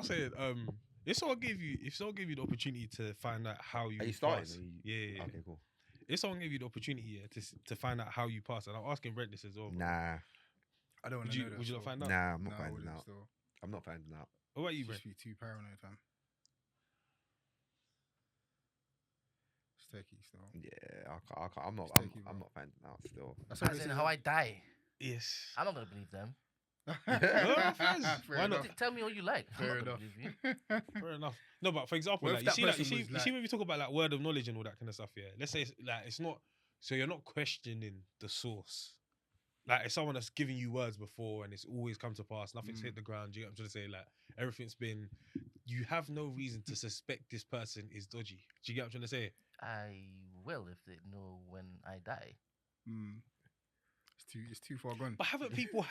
was saying, if someone gave you the opportunity to find out how you Are you starting? pass, Are you... yeah. Okay, cool. If someone gave you the opportunity to find out how you pass, and I'm asking Brent this as well. Bro. Nah, I don't want to know that. Would you not find out? nah, I'm not I finding wouldn't out. still. I'm not finding out. What about you, Just Brent? be too paranoid, fam. It's techie still. Yeah, I can't. I'm not. It's taky, I'm bro. not finding out still. That's what As they in say. how I die. Yes. I'm not gonna believe them. Faiz. Fair Why not? enough. Tell me all you like. I'm Fair not gonna enough. believe you. Fair enough. No, but for example, What like if you that see, like you person see, was you see like- when we talk about like word of knowledge and all that kind of stuff. Yeah, let's say like it's not. So you're not questioning the source. Like if someone that's giving you words before and it's always come to pass, nothing's hit the ground. Do you get what I'm trying to say? Like everything's been. You have no reason to suspect this person is dodgy. Do you get what I'm trying to say? I will if they know when I die. It's too far gone. But haven't people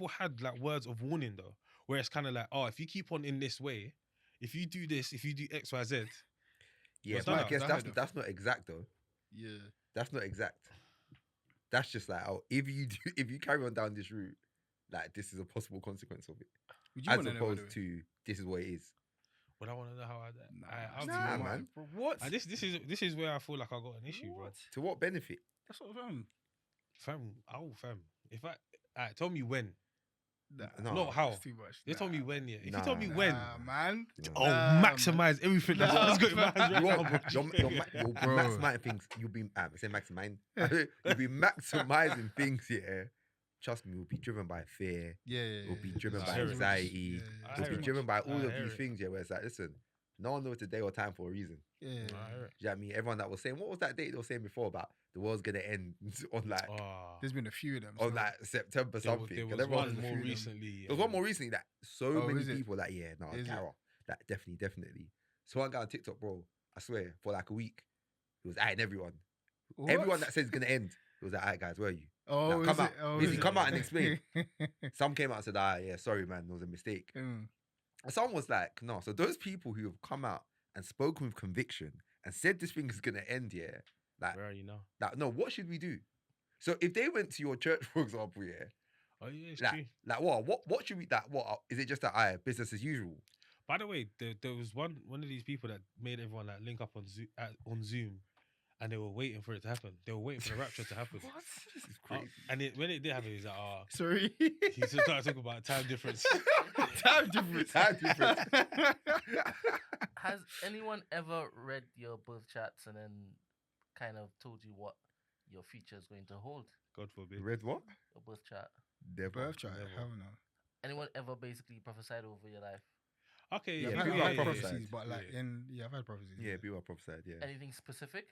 had like words of warning though, where it's kind of like, oh, if you keep on in this way, if you do this, if you do X, Y, Z. Yeah, What's but I that? guess That that's not exact though. Yeah. That's not exact. That's just like, oh, if you carry on down this route, like this is a possible consequence of it, Would you as want to know? by the opposed way? to this is what it is. But I want to know how I Nah, man. Bro, what? this is where I feel like I got an issue, bro. To what benefit? That's what Fam, if tell me when. No, Not how. That's too much. They told me when, yeah. If Nah, you told me when, man. oh, Nah, maximize everything that's got in my hands right You now, won't. bro. You'll be maximizing things. You'll be say maximizing. You'll be maximizing things. Yeah, trust me. You'll be driven by fear. Yeah. You'll be driven I by hear it. anxiety. I You'll hear be it. driven by all I of hear these it. things. Yeah, where it's like, listen, no one knows the day or time for a reason. Yeah. I hear it. Do you know what I mean? Everyone that was saying, what was that date they were saying before about the world's gonna end on like Oh, There's been a few of them. on so- like September there something. was and everyone one was more feeling- recently. There was one more recently that so Oh, many is it? people like, yeah, no, Is it? Carol, like definitely. So one guy on TikTok, bro, I swear, for like a week, he was eyeing everyone. What? Everyone that says it's gonna end, he was like, alright guys, where are you? Oh, Now, is come out. it? Oh, Basically, is come it? out and explain. Some came out and said, yeah, sorry man, there was a mistake. Mm. And someone was like, no. So those people who have come out and spoken with conviction and said this thing is gonna end, yeah, like, Where are you now? no, what should we do? So if they went to your church, for example, yeah, Oh yeah, it's true. like what should we what is it just that business as usual? By the way, there was one of these people that made everyone like link up on Zoom, and they were waiting for it to happen. They were waiting for the rapture to happen. What? This is crazy. And when it did happen, he's like, Sorry. he started talking about time difference. Time difference. Time difference. Has anyone ever read your birth charts and then kind of told you what your future is going to hold? God forbid. Read what? Your birth chart. Never. Birth chart. Never. Hell no. Anyone ever basically prophesied over your life? Okay, Yeah, Yeah, I've people had are prophecies, prophesied. but like Yeah. I've had prophecies. Yeah, people are prophesied. Yeah. Anything specific?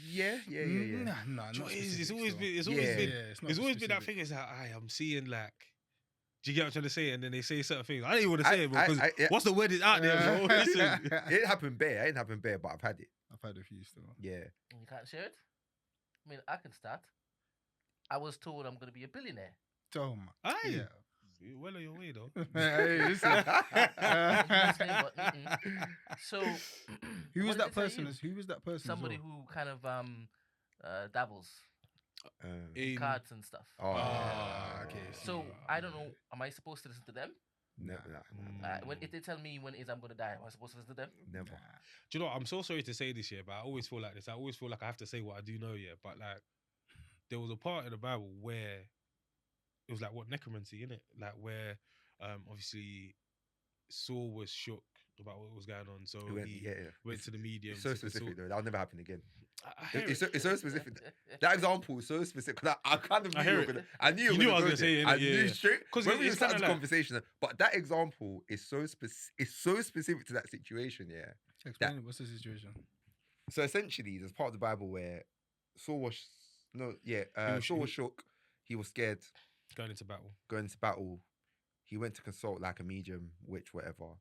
Yeah. Nah, Do you not know what it is? specific It's always still. been. It's Yeah. always been. it's not It's always been that specific. thing. Is that I'm seeing like. Do you get what I'm trying to say? And then they say certain things. I don't even want to say it because yeah. once the word is out there, bro, listen. It ain't happened bare. It ain't happened bare, but I've had it. I've had a few still. Yeah. You can't share it? I mean, I can start. I was told I'm going to be a billionaire. Oh my. Aye. Yeah. You're well on your way though. Hey, listen. Interesting, but, So, Who was what did that it tell person? you? Who was that person? as Somebody well? who kind of dabbles in In- cards and stuff. Oh, okay. So I don't know. Am I supposed to listen to them? no, When if they tell me when it is I'm gonna die, am I supposed to listen to them? never. Nah. Do you know what? I'm so sorry to say this year, but I always feel like this. I always feel like I have to say what I do know, yeah. But like, there was a part in the Bible where it was like what necromancy, innit? Like where, obviously, Saul was shook about what was going on, so It went, he yeah. went to the medium. It's so to consult- specific though. That'll never happen again. I hear It's it. so specific. That example is so specific. 'Cause I kind of I knew hear you it. were gonna. I knew You you knew were I was gonna gonna go say there. it, I innit? Yeah, knew yeah. straight. 'Cause When we it's started kinda the like- conversation, but that example is so it's so specific to that situation. Yeah. Explain it. What's the situation? So essentially, there's part of the Bible where Saul was was- Saul was shook. He was scared going into battle. going into battle. He went to consult like a medium, witch, whatever.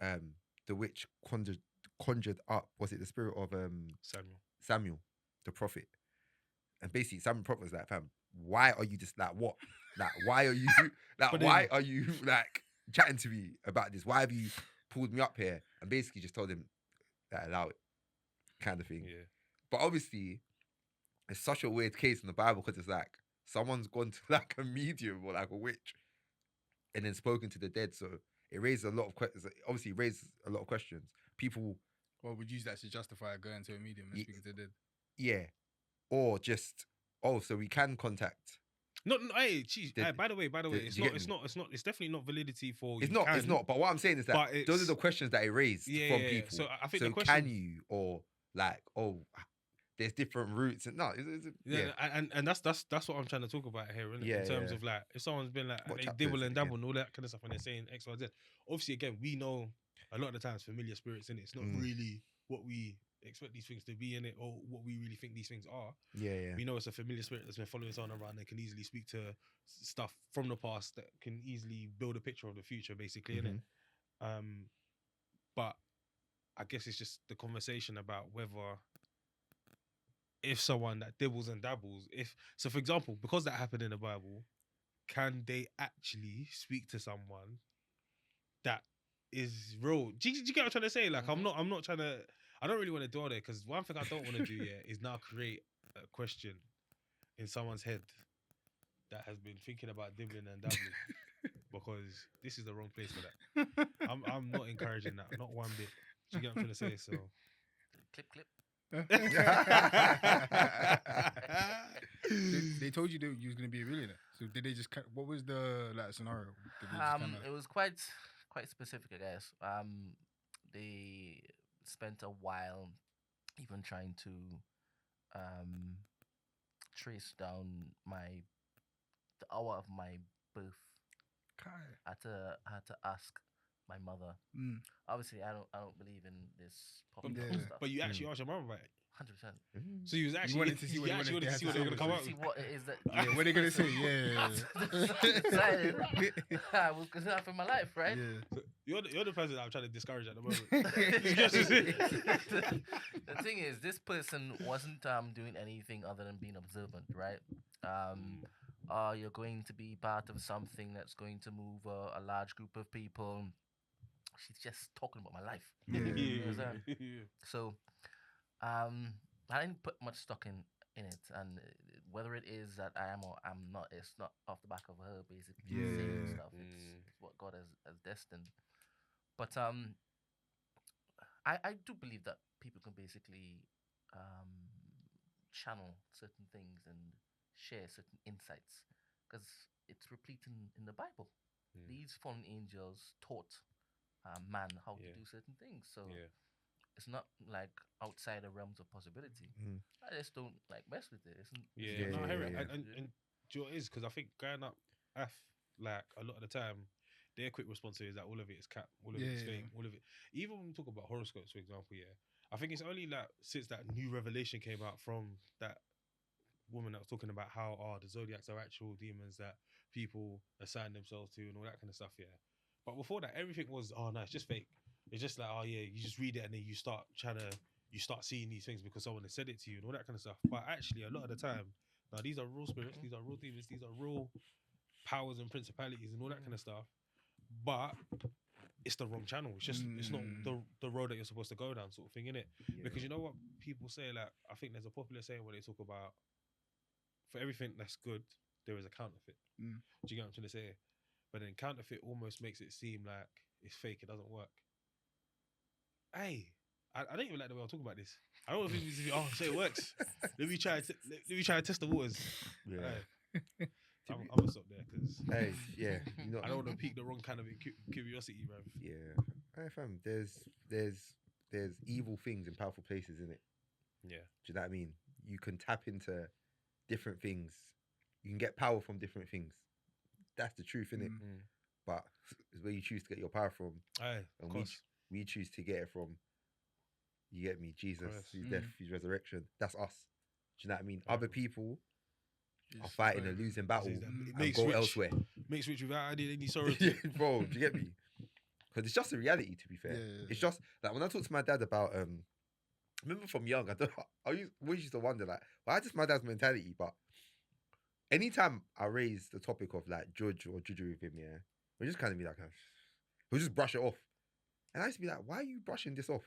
The witch conjured up. Was it the spirit of Samuel, the prophet? And basically, Samuel the prophet was like, "Fam, why are you just like what? Like, why are you like? But why then- are you like chatting to me about this? Why have you pulled me up here?" And basically, just told him that allow it, kind of thing. Yeah. But obviously, it's such a weird case in the Bible because it's like someone's gone to like a medium or like a witch and then spoken to the dead. So it raised a lot of questions. Obviously, it raised a lot of questions. People, Well, would use that to justify going to a medium and Ye- speaking to the dead. yeah, or just so we can contact. No, hey, geez, The- by the way, do it's you not, get me? it's definitely not validity for It's you not. It's can, not. But what I'm saying is that but those are it's- the questions that it raised Yeah, from yeah, yeah. people. So I think so the question, can you or like there's different routes and no, yeah, and that's what I'm trying to talk about here, innit? Yeah, In terms yeah. of like, if someone's been like, What they chapter dibble is it and dabble again? and all that kind of stuff, and they're saying X, Y, Z. Obviously, again, we know a lot of the times familiar spirits in it. It's not Mm. really what we expect these things to be in it, or what we really think these things are. Yeah. We know it's a familiar spirit that's been following someone around and can easily speak to stuff from the past that can easily build a picture of the future, basically, innit? But I guess it's just the conversation about whether if someone that dibbles and dabbles, so for example, because that happened in the Bible, can they actually speak to someone that is real? Do you get what I'm trying to say? Like, I'm not trying to. I don't really want to dwell there because one thing I don't want to do is now create a question in someone's head that has been thinking about dibbling and dabbling because this is the wrong place for that. I'm not encouraging that, not one bit. Do you get what I'm trying to say? So. Clip. They told you that you was gonna be a millionaire. So did they just? What was the scenario? Did they just It was quite specific, I guess. They spent a while even trying to trace down the hour of my birth. I had to ask my mother. Obviously, I don't believe in this pop stuff. But you actually asked your mom about it. 100%. So you was actually wanted to see what you actually wanted to see what they they were had gonna come to out See with. what it is that. Yeah, what are they gonna say? Yeah. Decided I was gonna have in my life, right? Yeah. So you're the person that I'm trying to discourage at the moment. The thing is, this person wasn't doing anything other than being observant, right? You're going to be part of something that's going to move a large group of people. She's just talking about my life. Yeah. You know what I'm saying? So, I didn't put much stock in it, and whether it is that I am or I'm not, it's not off the back of her basically saying stuff. It's what God has destined. But I do believe that people can basically channel certain things and share certain insights because it's replete in the Bible. These fallen angels taught man how to do certain things. So it's not like outside the realms of possibility. I just don't like mess with it. No, I hear it. And do you know what it is? Because I think growing up, like a lot of the time, their quick response is that all of it is cap, all of it is fake, all of it. Even when we talk about horoscopes, for example, I think it's only like since that new revelation came out from that woman that was talking about how the zodiacs are actual demons that people assign themselves to and all that kind of stuff. But before that, everything was no, it's just fake. It's just like you just read it and then you start seeing these things because someone has said it to you and all that kind of stuff. But actually, a lot of the time, now these are real spirits, these are real demons, these are real powers and principalities and all that kind of stuff. But it's the wrong channel. It's just it's not the road that you're supposed to go down, sort of thing, innit? Because you know what people say, like I think there's a popular saying where they talk about for everything that's good, there is a counterfeit. Do you get what I'm trying to say? But then counterfeit almost makes it seem like it's fake, it doesn't work. Hey, I don't even like the way I'm talking about this. I don't know if it's so it works. Let me try to test the waters. Yeah. I'm gonna stop there because I don't want to pique the wrong kind of curiosity, bruv. Yeah. Hey, fam, there's evil things in powerful places, in it. Yeah. Do you know what I mean? You can tap into different things. You can get power from different things. That's the truth, innit? But it's where you choose to get your power from. Aye, and of we choose to get it from, you get me, Jesus, his death, his resurrection. That's us. Do you know what I mean? Other people are fighting a losing battle and go elsewhere. Makes rich without adding any sorrow. Bro, do you get me? Because it's just a reality, to be fair. It's just like when I talk to my dad about I remember from young, I always used to wonder like, why just my dad's mentality? But anytime I raise the topic of like judge or judgery with him, we'll just kind of be like, he'll just brush it off. And I used to be like, why are you brushing this off?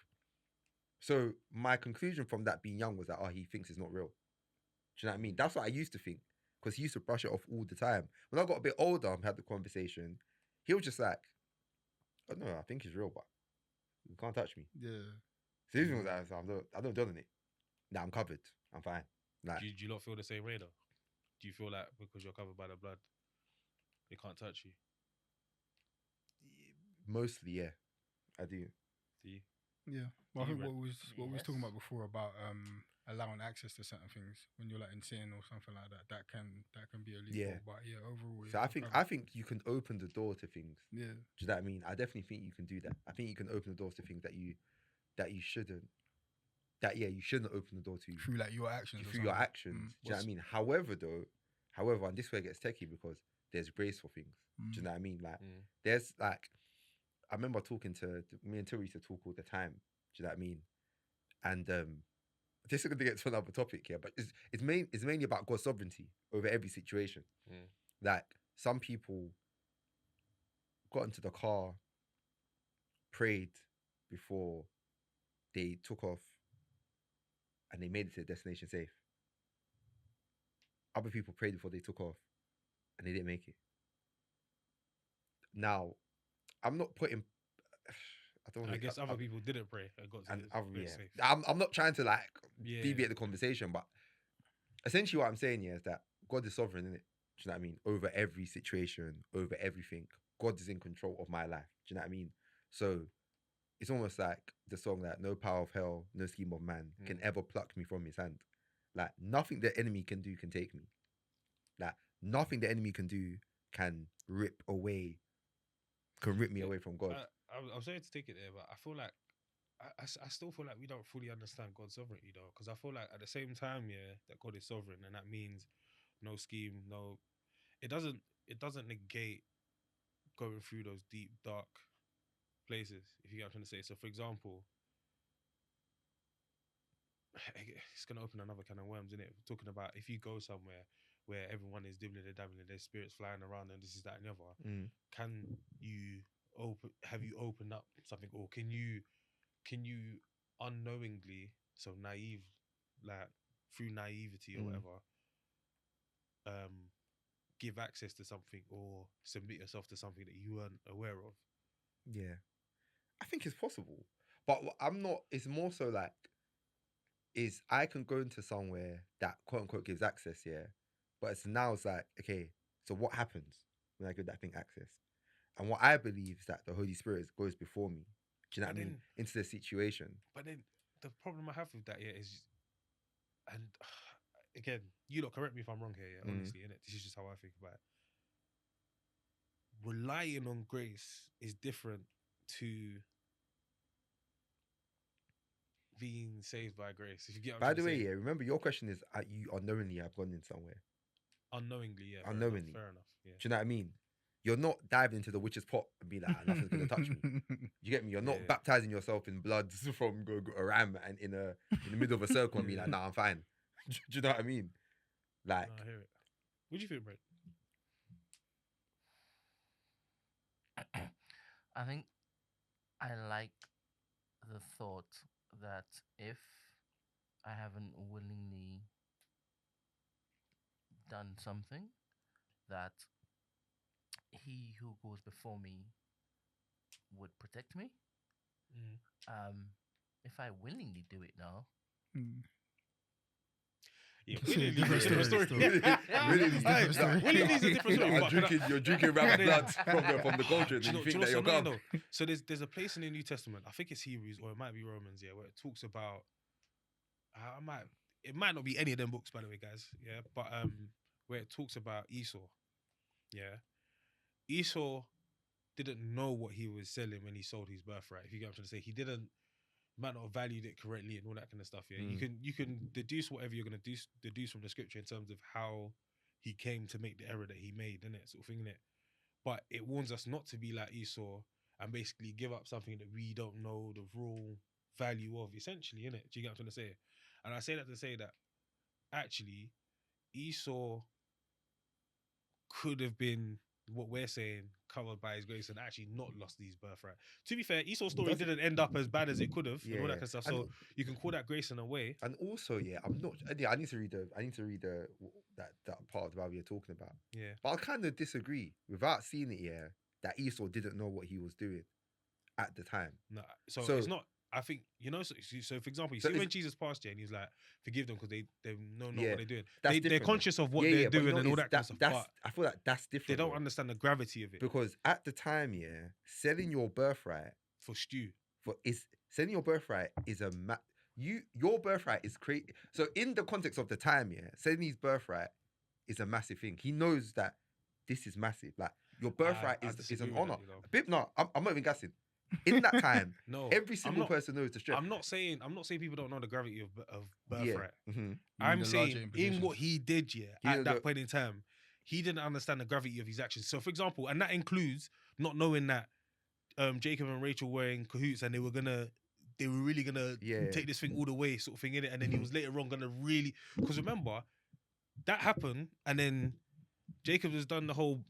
So my conclusion from that being young was that, he thinks it's not real. Do you know what I mean? That's what I used to think. Because he used to brush it off all the time. When I got a bit older and had the conversation, he was just like, oh no, I think it's real, but you can't touch me. Yeah. So he was like, I don't done it. Nah, I'm covered. I'm fine. Like, Do you not feel the same way though? Do you feel like because you're covered by the blood, they can't touch you? mostly, yeah, I do. Do you? Yeah. Well, I Do you think rent? what we was talking Yes. about before about allowing access to certain things when you're like in sin or something like that, that can be a loophole. Yeah. But yeah, overall, So yeah, I think you can open the door to things. yeah. Do you know what I mean? I definitely think you can do that. I think you can open the doors to things that you shouldn't. You shouldn't open the door to Through like your actions. or through your something. actions. Do you know what I What's- mean? However, and this way it gets techie because there's grace for things. Do you know what I mean? Like, there's like, I remember talking to me and Tilly used to talk all the time. Do you know what I mean? And this is going to get to another topic here, but it's mainly about God's sovereignty over every situation. Like, some people got into the car, prayed before they took off, and they made it to the destination safe. Other people prayed before they took off, and they didn't make it. Now, I'm not putting. I guess other people didn't pray and got to and the other, bit yeah. safe. I'm not trying to like Yeah. deviate the conversation, but essentially what I'm saying here is that God is sovereign, isn't it? Do you know what I mean? Over every situation, over everything. God is in control of my life. Do you know what I mean? So it's almost like the song that no power of hell, no scheme of man can ever pluck me from his hand. Like, nothing the enemy can do can take me. Like, nothing the enemy can do can rip me away from God. I was sorry to take it there, but I feel like I still feel like we don't fully understand God's sovereignty though, because I feel like at the same time, yeah, that God is sovereign, and that means no scheme, no. It doesn't negate going through those deep dark places. If you get what I'm trying to say. So, for example, it's gonna open another can of worms, isn't it? We're talking about if you go somewhere where everyone is dibbling and dabbling, there's spirits flying around, and this is that and the other. Can you have you opened up something, or can you unknowingly, so naive, like through naivety or whatever, give access to something or submit yourself to something that you weren't aware of? Yeah, I think it's possible, but I'm not. It's more so like, is I can go into somewhere that quote unquote gives access, yeah, but it's like, okay, so what happens when I give that thing access? And what I believe is that the Holy Spirit goes before me. Do you know what I mean? Into the situation. But then the problem I have with that, yeah, is, and again, you lot correct me if I'm wrong here, yeah, honestly, innit? This is just how I think about it. Relying on grace is different to being saved by grace. If you get what By I'm the way, saying. yeah, remember your question is, you unknowingly have gone in somewhere. Unknowingly, yeah. Unknowingly. Fair enough. Yeah. Do you know what I mean? You're not diving into the witch's pot and be like, nothing's gonna touch me. You get me? You're not baptizing yourself in blood from a ram and in the middle of a circle and be like, nah, I'm fine. Do you know what I mean? Like, No, I hear it. What do you think, Brett? I think I like the thought that if I haven't willingly done something, that he who goes before me would protect me. If I willingly do it now, Yeah, Willingly Willingly's a different story. Willingly's different story. Willingly's a different story. You're drinking ram blood from the cauldron, and you think that you're so calm. So there's a place in the New Testament, I think it's Hebrews or it might be Romans, yeah, where it talks about. It might not be any of them books, by the way, guys. Yeah, but where it talks about Esau. Yeah, Esau didn't know what he was selling when he sold his birthright. If you get what I'm trying to say, he might not have valued it correctly and all that kind of stuff. Yeah, you can deduce whatever you're gonna deduce from the scripture in terms of how he came to make the error that he made, innit? Sort of thing, innit? But it warns us not to be like Esau and basically give up something that we don't know the real value of, essentially, innit? Do you get what I'm trying to say? And I say that to say that actually Esau could have been what we're saying, covered by his grace, and actually not lost his birthright. To be fair, Esau's story didn't end up as bad as it could have, and all that kind of stuff. So you can call that grace in a way. And also, yeah, I'm not. Yeah, I need to read that part of the Bible you're talking about. Yeah, but I kind of disagree. Without seeing it, yeah, that Esau didn't know what he was doing at the time. No, so So- it's not. I think So for example, you So see it's- when Jesus passed here and he's like, "Forgive them because they know not Yeah, what they're doing." that's They're different, though. conscious of what Yeah, they're yeah, but you doing know and all it's that kind of stuff, that's but I feel like that's they different. don't though. understand the gravity of it. Because at the time, selling your birthright For stew, selling your birthright is your birthright is created. So in the context of the time, selling his birthright is a massive thing. He knows that this is massive. Like your birthright I is disagree an with honor. that, you know. No, I'm not even guessing. In that time, no, every I'm single not. person knows the strength. I'm not saying people don't know the gravity of birthright. Yeah. Mm-hmm. I'm the saying larger in implications. what he did, He at didn't that know- point in time, he didn't understand the gravity of his actions. So, for example, and that includes not knowing that Jacob and Rachel were in cahoots and they were really gonna Yeah. take this thing all the way, sort of thing in it. And then he Mhm. was later on gonna really, because remember that happened, and then Jacob has done the whole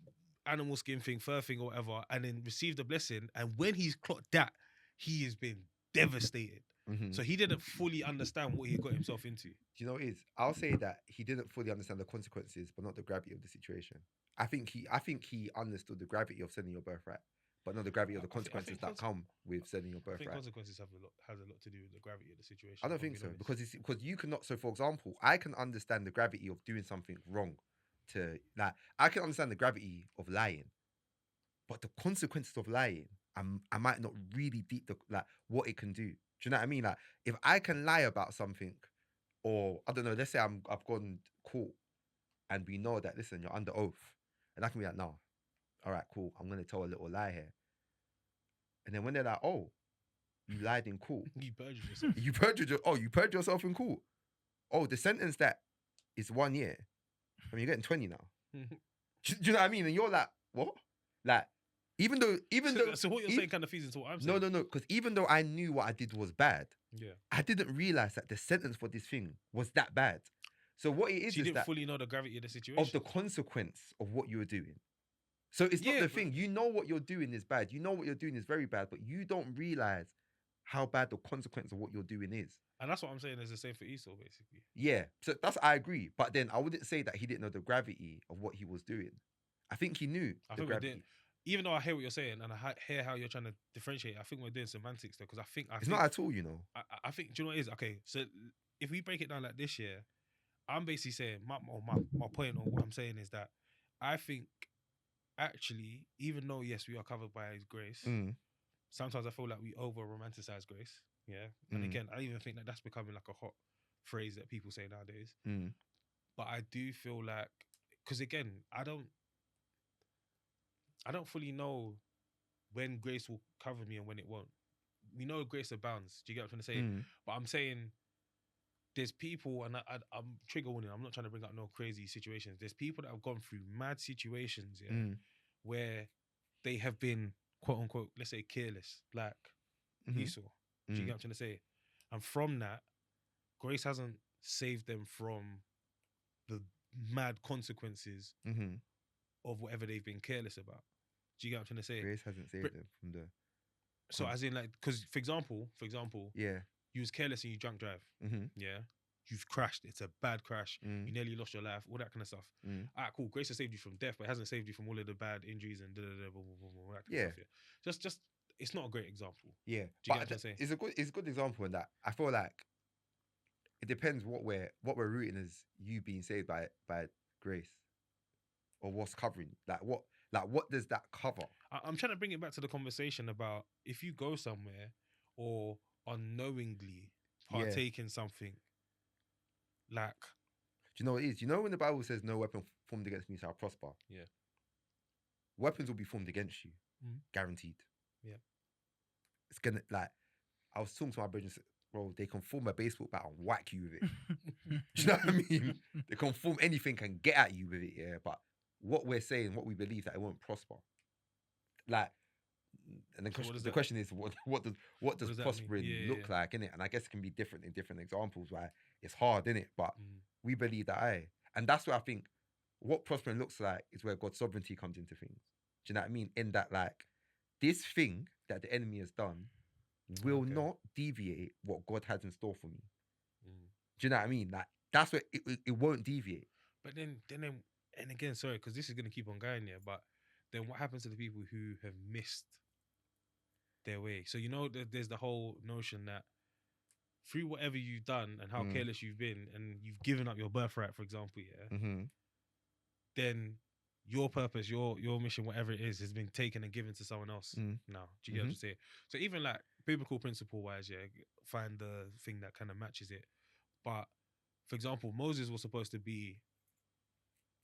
animal skin thing, fur thing, or whatever, and then received a blessing. And when he's clocked that, he has been devastated. Mhm. So he didn't fully understand what he got himself into. Do you know what it is? I'll say that he didn't fully understand the consequences, but not the gravity of the situation. I think he understood the gravity of selling your birthright, but not the gravity of the I think consequences that come with selling your I think birthright. consequences has a lot to do with the gravity of the situation. I don't if I'm think so being honest. because you cannot. So, for example, I can understand the gravity of doing something wrong. I can understand the gravity of lying, but the consequences of lying, I might not really what it can do. Do you know what I mean? Like, if I can lie about something, or I don't know, let's say I've gone court, and we know that listen, you're under oath, and I can be like, no, all right, cool, I'm gonna tell a little lie here, and then when they're like, oh, you lied in court. You perjured yourself. You perjured yourself in court. Oh, the sentence that is 1 year. I mean, you're getting 20 now. Do you know what I mean? And you're like, what? Like, even though, So what you're saying kind of feeds into what I'm saying. no. Because even though I knew what I did was bad, Yeah. I didn't realize that the sentence for this thing was that bad. So what it is So you is didn't that fully know the gravity of the situation. of the consequence of what you were doing. So it's not Yeah, the but- thing. You know what you're doing is bad. You know what you're doing is very bad, but you don't realize how bad the consequence of what you're doing is. And that's what I'm saying is the same for Esau, basically. Yeah, so I agree. But then I wouldn't say that he didn't know the gravity of what he was doing. I think he knew I the think we're gravity. doing, even though I hear what you're saying and I hear how you're trying to differentiate, I think we're doing semantics though, because It's not at all, you know. I think, do you know what it is? Okay, so if we break it down like this year, I'm basically saying my point on what I'm saying is that I think actually, even though yes, we are covered by His grace, sometimes I feel like we over romanticize grace. Yeah, and again, I even think that that's becoming like a hot phrase that people say nowadays. But I do feel like, because again, I don't fully know when grace will cover me and when it won't. We know grace abounds. Do you get what I'm trying to say? But I'm saying there's people, and I'm trigger warning. I'm not trying to bring up no crazy situations. There's people that have gone through mad situations, where they have been quote unquote, let's say, careless, like Esau. Do you get what I'm trying to say? And from that, grace hasn't saved them from the mad consequences of whatever they've been careless about. Do you get what I'm trying to say? Grace hasn't saved them from the. So as in, like, because for example, Yeah. you was careless and you drunk drive. Mm-hmm. Yeah, you've crashed. It's a bad crash. Mm. You nearly lost your life. All that kind of stuff. Alright, cool. Grace has saved you from death, but it hasn't saved you from all of the bad injuries and all that kind of stuff. Yeah. Just it's not a great example. Yeah, Do you get what but I'm saying? it's a good example in that I feel like it depends what we're rooting as you being saved by grace, or what's covering. What does that cover? I'm trying to bring it back to the conversation about if you go somewhere or unknowingly partake in something, like, Do you know what it is? You know when the Bible says no weapon formed against me shall prosper? Yeah. Weapons will be formed against you, guaranteed. Yeah. It's gonna, like, I was talking to my brothers, bro, they can form a baseball bat and whack you with it. Do you know what I mean? They can form anything and get at you with it, yeah. But what we're saying, what we believe, that it won't prosper. Like, and then So the question is, what does does that prospering mean? Yeah, look like, innit? And I guess it can be different in different examples, right? It's hard, innit? But we believe that, and that's where I think what prospering looks like is where God's sovereignty comes into things. Do you know what I mean? In that, like, this thing that the enemy has done will not deviate what God has in store for me. Do you know what I mean? Like, that's where it won't deviate. But then, and again, sorry, because this is gonna keep on going, yeah. But then what happens to the people who have missed their way? So there's the whole notion that through whatever you've done and how careless you've been, and you've given up your birthright, for example, then your purpose, your mission, whatever it is, has been taken and given to someone else now. Do you get what I'm saying? So even like biblical principle wise, find the thing that kind of matches it. But for example, Moses was supposed to be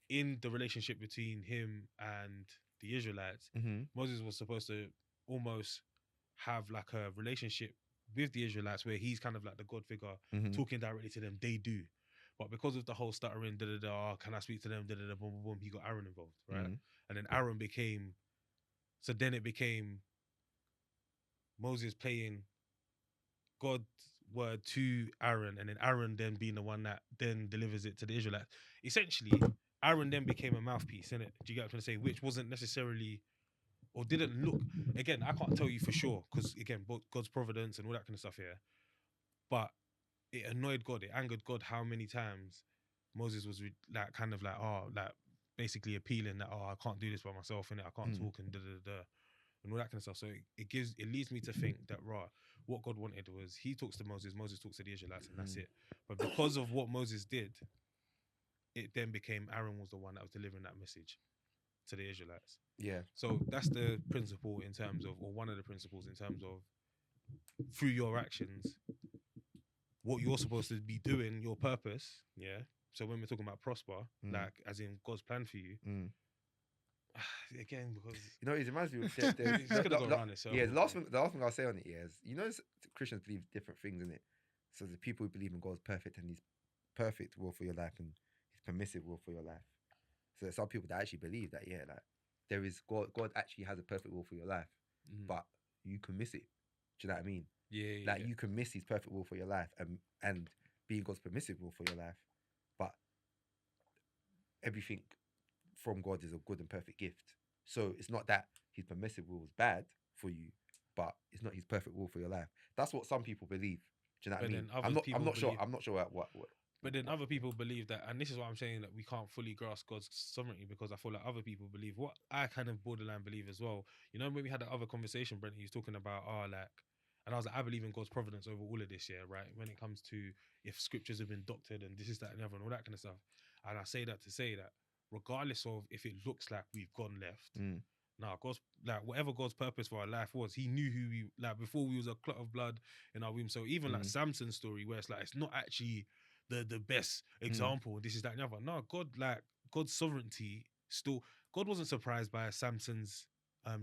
in the relationship between him and the Israelites. Moses was supposed to almost have like a relationship with the Israelites where he's kind of like the God figure, talking directly to them. They do. But because of the whole stuttering, can I speak to them? Boom, boom, boom. He got Aaron involved, right? And then Aaron became. So then it became Moses playing God's word to Aaron, and then Aaron then being the one that then delivers it to the Israelites. Essentially, Aaron then became a mouthpiece, innit? Do you get what I'm trying to say? Which wasn't necessarily, or didn't look. Again, I can't tell you for sure because again, God's providence and all that kind of stuff here. But it annoyed God, it angered God how many times Moses was like kind of like basically appealing that I can't do this by myself and I can't talk and and all that kind of stuff. So it leads me to think that what God wanted was he talks to Moses talks to the Israelites, and that's it. But because of what Moses did, it then became Aaron was the one that was delivering that message to the Israelites. Yeah. So that's the principle in terms of, or one of the principles in terms of, through your actions, what you're supposed to be doing, your purpose, yeah. So when we're talking about prosper, like as in God's plan for you, again, because it reminds me of the last thing I'll say on it is, Christians believe different things in it. So the people who believe in God's perfect and His perfect will for your life and His permissive will for your life. So there's some people that actually believe that, like there is God actually has a perfect will for your life, but you can miss it. Do you know what I mean? Yeah. You can miss His perfect will for your life and being God's permissive will for your life, but everything from God is a good and perfect gift. So it's not that His permissive will is bad for you, but it's not His perfect will for your life. That's what some people believe. Do you know what I mean? I'm not sure what. But then other people believe that, and this is why I'm saying that we can't fully grasp God's sovereignty, because I feel like other people believe what I kind of borderline believe as well. You know, when we had the other conversation, Brent, he was talking about and I was like, I believe in God's providence over all of this, right? When it comes to if scriptures have been doctored and this is that and the other and all that kind of stuff. And I say that to say that regardless of if it looks like we've gone left, God's like whatever God's purpose for our life was, He knew who we like before we was a clot of blood in our womb. So even like Samson's story, where it's like it's not actually the best example. This is that and the other. No, God's sovereignty still. God wasn't surprised by Samson's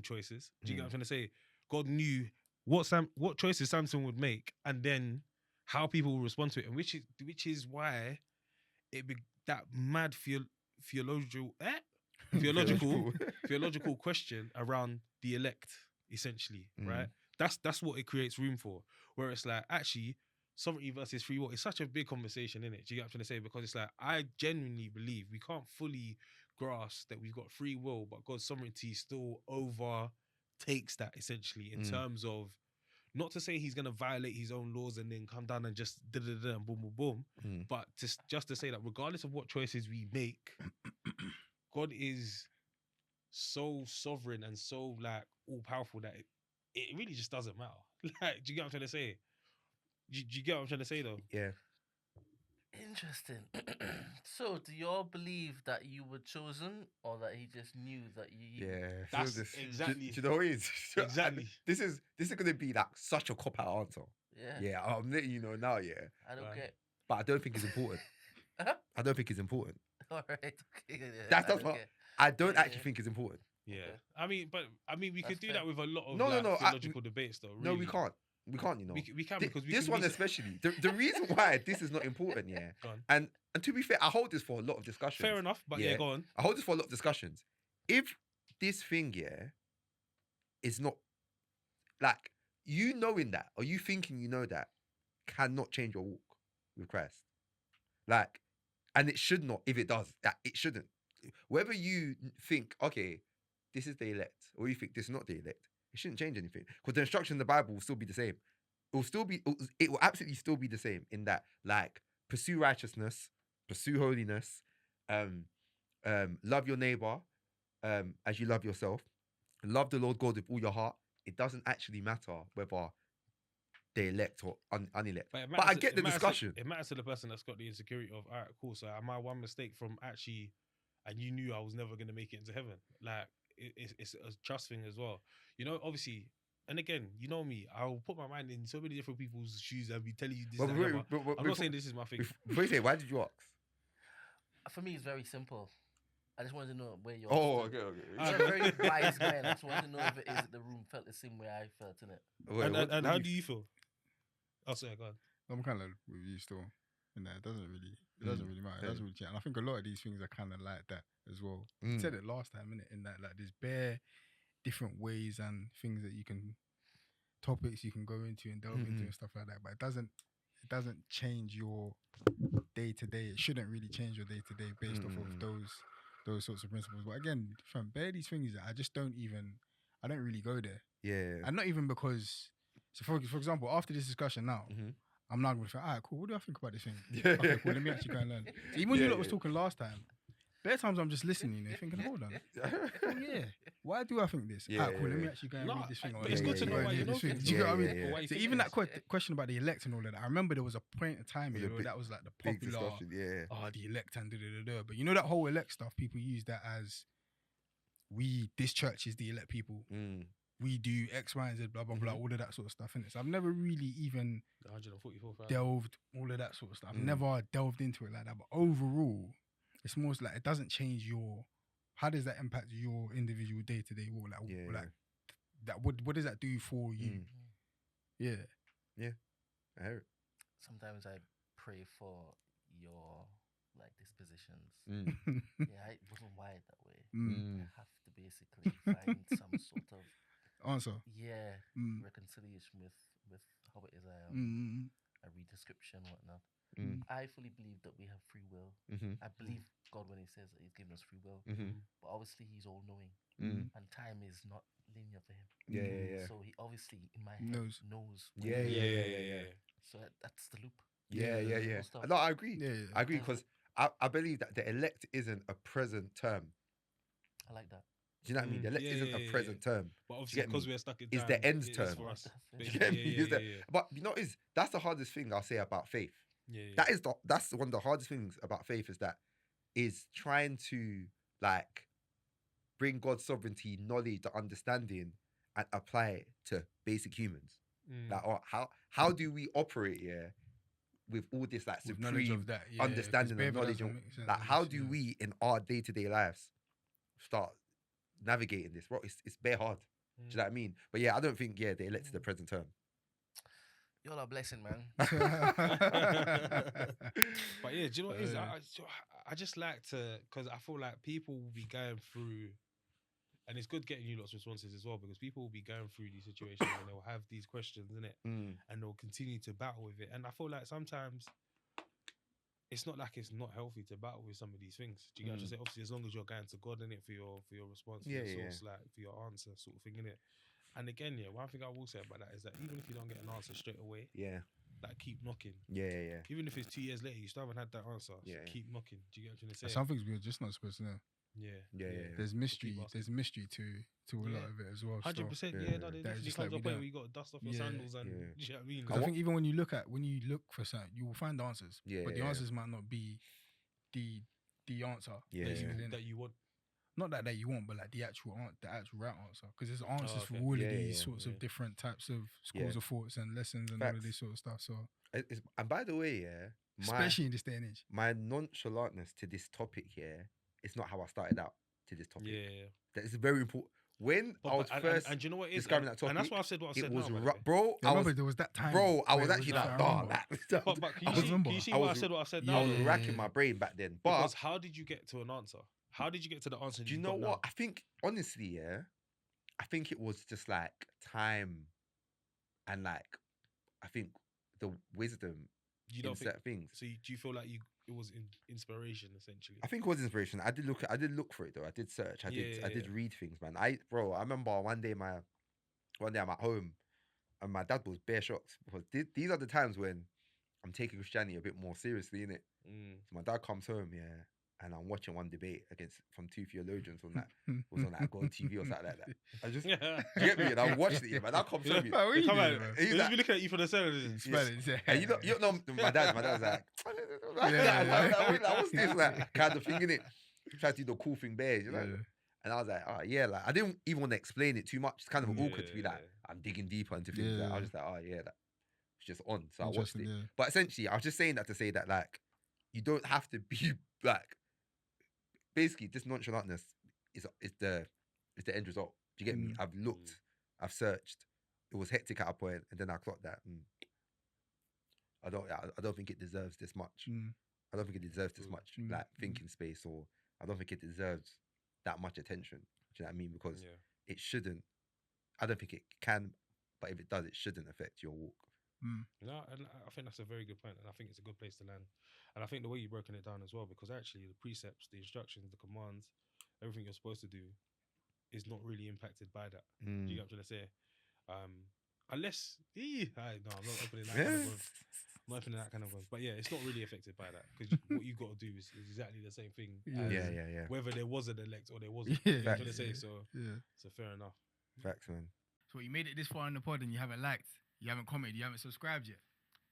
choices. Do you get what I'm trying to say? God knew what choices Samson would make, and then how people will respond to it, and which is why that mad theological question around the elect, essentially, right? That's what it creates room for. Where it's like, actually, sovereignty versus free will is such a big conversation, isn't it? Do you get what I'm trying to say? Because it's like, I genuinely believe we can't fully grasp that we've got free will, but God's sovereignty still overtakes that, essentially, in terms of, not to say He's going to violate His own laws and then come down and just da-da-da and boom, boom, boom, but just to say that regardless of what choices we make, God is so sovereign and so like all powerful that it really just doesn't matter. Like, do you get what I'm trying to say? Do you get what I'm trying to say though? Yeah. Interesting. So, do you all believe that you were chosen, or that He just knew that you? Yeah, that's so exactly. Do you know what it is? Exactly. This is going to be like such a cop out answer. Yeah. I'm letting you know now. Yeah, I don't get. But I don't think it's important. I don't think it's important. All right. Okay. Yeah, That's what I don't actually think it's important. Yeah. Okay. We could do that with a lot of theological debates, though. Really. No, we can't. We can't, you know. We can because this one especially. The reason why this is not important, and to be fair, I hold this for a lot of discussions. Fair enough, but go on. I hold this for a lot of discussions. If this thing, is not like you knowing that, or you thinking you know that, cannot change your walk with Christ. Like, and it should not. If it does, that it shouldn't. Whether you think, okay, this is the elect, or you think this is not the elect, it shouldn't change anything, because the instruction in the Bible will still be the same. It will absolutely still be the same in that, like, pursue righteousness, pursue holiness, love your neighbor, as you love yourself. Love the Lord God with all your heart. It doesn't actually matter whether they elect or unelect. But I get the discussion. It matters to the person that's got the insecurity of, all right, cool. So am I one mistake from actually, and you knew I was never going to make it into heaven? Like, it's a trust thing as well. You know, obviously, and again, you know me, I'll put my mind in so many different people's shoes and be telling you this. I'm not saying this is my thing. Before you say, why did you ask? For me, it's very simple. I just wanted to know where you're. Okay. You're a very wise man. I just wanted to know if it is that the room felt the same way I felt in it. And how do you feel? I'll say, go on. I'm kind of with you still. You know, it doesn't really matter. It doesn't really change. And I think a lot of these things are kind of like that as well. I said it last time, innit? In that, like, there's bare different ways and things that you can, topics you can go into and delve into and stuff like that. But it doesn't change your day to day. It shouldn't really change your day to day based off of those sorts of principles. But again, from bare these things, I don't really go there. Yeah. And not even because. So for example, after this discussion now, I'm now going to think, all right, cool, what do I think about this thing? Okay, cool, let me actually go and learn. So even when you lot was talking last time, bare times I'm just listening and thinking, hold on. Oh yeah, why do I think this? Yeah, cool, let me actually go and read this thing. But it's good to know why you know things. Do you get what I mean? Why you So think even this. that question about the elect and all of that, I remember there was a point in time here where that was like the Big popular, discussion, the elect and da-da-da-da. But you know that whole elect stuff, people use that as, this church is the elect people. We do X, Y, and Z, blah, blah, blah, all of that sort of stuff, innit? So I've never really even 144,000. delved all of that sort of stuff. I've never delved into it like that. But overall, it's more like it doesn't change how does that impact your individual day-to-day walk? What does that do for you? Yeah. I hear it. Sometimes I pray for your dispositions. Yeah, it wasn't wired that way. I have to basically find some sort of answer. Yeah, reconciliation with how it is I read the scripture and whatnot. I fully believe that we have free will. I believe God when He says that He's given us free will. But obviously He's all knowing, and time is not linear for Him. Yeah. So He obviously in my head knows. Yeah. So that's the loop. Yeah. Stuff. No, I agree. Yeah. I agree because I believe that the elect isn't a present term. I like that. Do you know what I mean? The elect isn't a present term. But obviously, because we're stuck in time, is the ends it term. is for us. Do you get me? But you know, that's the hardest thing I'll say about faith. That's one of the hardest things about faith is trying to like bring God's sovereignty, knowledge, the understanding, and apply it to basic humans. Like, how do we operate with all this like With supreme of that, understanding and knowledge? Like, how do we in our day-to-day lives start navigating this? Bro, it's bare hard. Do you know what I mean? But yeah, I don't think they elected the present term. You're a blessing, man. But yeah, do you know what it is? I just like to, because I feel like people will be going through, and it's good getting you lots of responses as well, because people will be going through these situations and they'll have these questions, innit? And they'll continue to battle with it. And I feel like sometimes it's not like it's not healthy to battle with some of these things. Do you get what I'm saying? Obviously, as long as you're going to God in it for your response, for your source, like for your answer, sort of thing, innit? And again, one thing I will say about that is that even if you don't get an answer straight away, like keep knocking. Yeah. Even if it's 2 years later, you still haven't had that answer. Keep knocking. Do you get what I'm trying to say? Some things we're just not supposed to know. Yeah. There's mystery. There's mystery to a lot of it as well. 100%. There definitely comes a point where you got to dust off your sandals and. Do you know what I mean? Because I think even when you look for something, you will find answers. But the answers might not be the answer that you want. Not that you want, but like the actual right answer. Because there's answers for all of these sorts of different types of schools of thoughts and lessons and all of this sort of stuff. So, and by the way, especially in this day and age, my nonchalantness to this topic it's not how I started out to this topic. That is very important. When I was first and you know what it is? discovering that topic, and that's why I said what I said. It was now, bro. I remember there was that time. Bro, I was actually like, but can you see why I said what I said now? I was racking my brain back then. But because how did you get to an answer? How did you get to the answer? Do you know what? I think honestly, I think it was just like time, and like I think the wisdom in certain things. So do you feel like it was inspiration essentially? I think it was inspiration. I did look for it though. I did search. I did read things, man. I remember one day I'm at home, and my dad was bare shocked because these are the times when I'm taking Christianity a bit more seriously, innit? So my dad comes home, and I'm watching one debate from two theologians on that was on that Go on TV or something like that. I just you get me, and I watched it, man. I'll come show me. They come out, He's he's like, be looking at you for the center. and you know, my dad was like, like, what's this like kind of thing in it? Try to do the cool thing bears, you know. Yeah. And I was like, oh yeah, like I didn't even want to explain it too much. It's kind of awkward to be like, I'm digging deeper into things. Like, I was just like, oh yeah, like, it's just on. So I watched it. Yeah. But essentially, I was just saying that to say that like, you don't have to be like, basically, this nonchalantness is the end result. Do you get me? I've looked, I've searched. It was hectic at a point, and then I clocked that. I don't think it deserves this much. I don't think it deserves this much like thinking space, or I don't think it deserves that much attention. Do you know what I mean? Because it shouldn't. I don't think it can, but if it does, it shouldn't affect your walk. No, and I think that's a very good point, and I think it's a good place to land. And I think the way you've broken it down as well, because actually the precepts, the instructions, the commands, everything you're supposed to do is not really impacted by that. Do you get what I'm trying to say? Unless, no, I'm not opening that kind of one. I'm not opening that kind of one. But yeah, it's not really affected by that, because what you got to do is exactly the same thing. Yeah. Whether there was an elect or there wasn't. You know what I'm trying to say? So fair enough. Facts, man. So you made it this far in the pod and you haven't liked, you haven't commented, you haven't subscribed yet.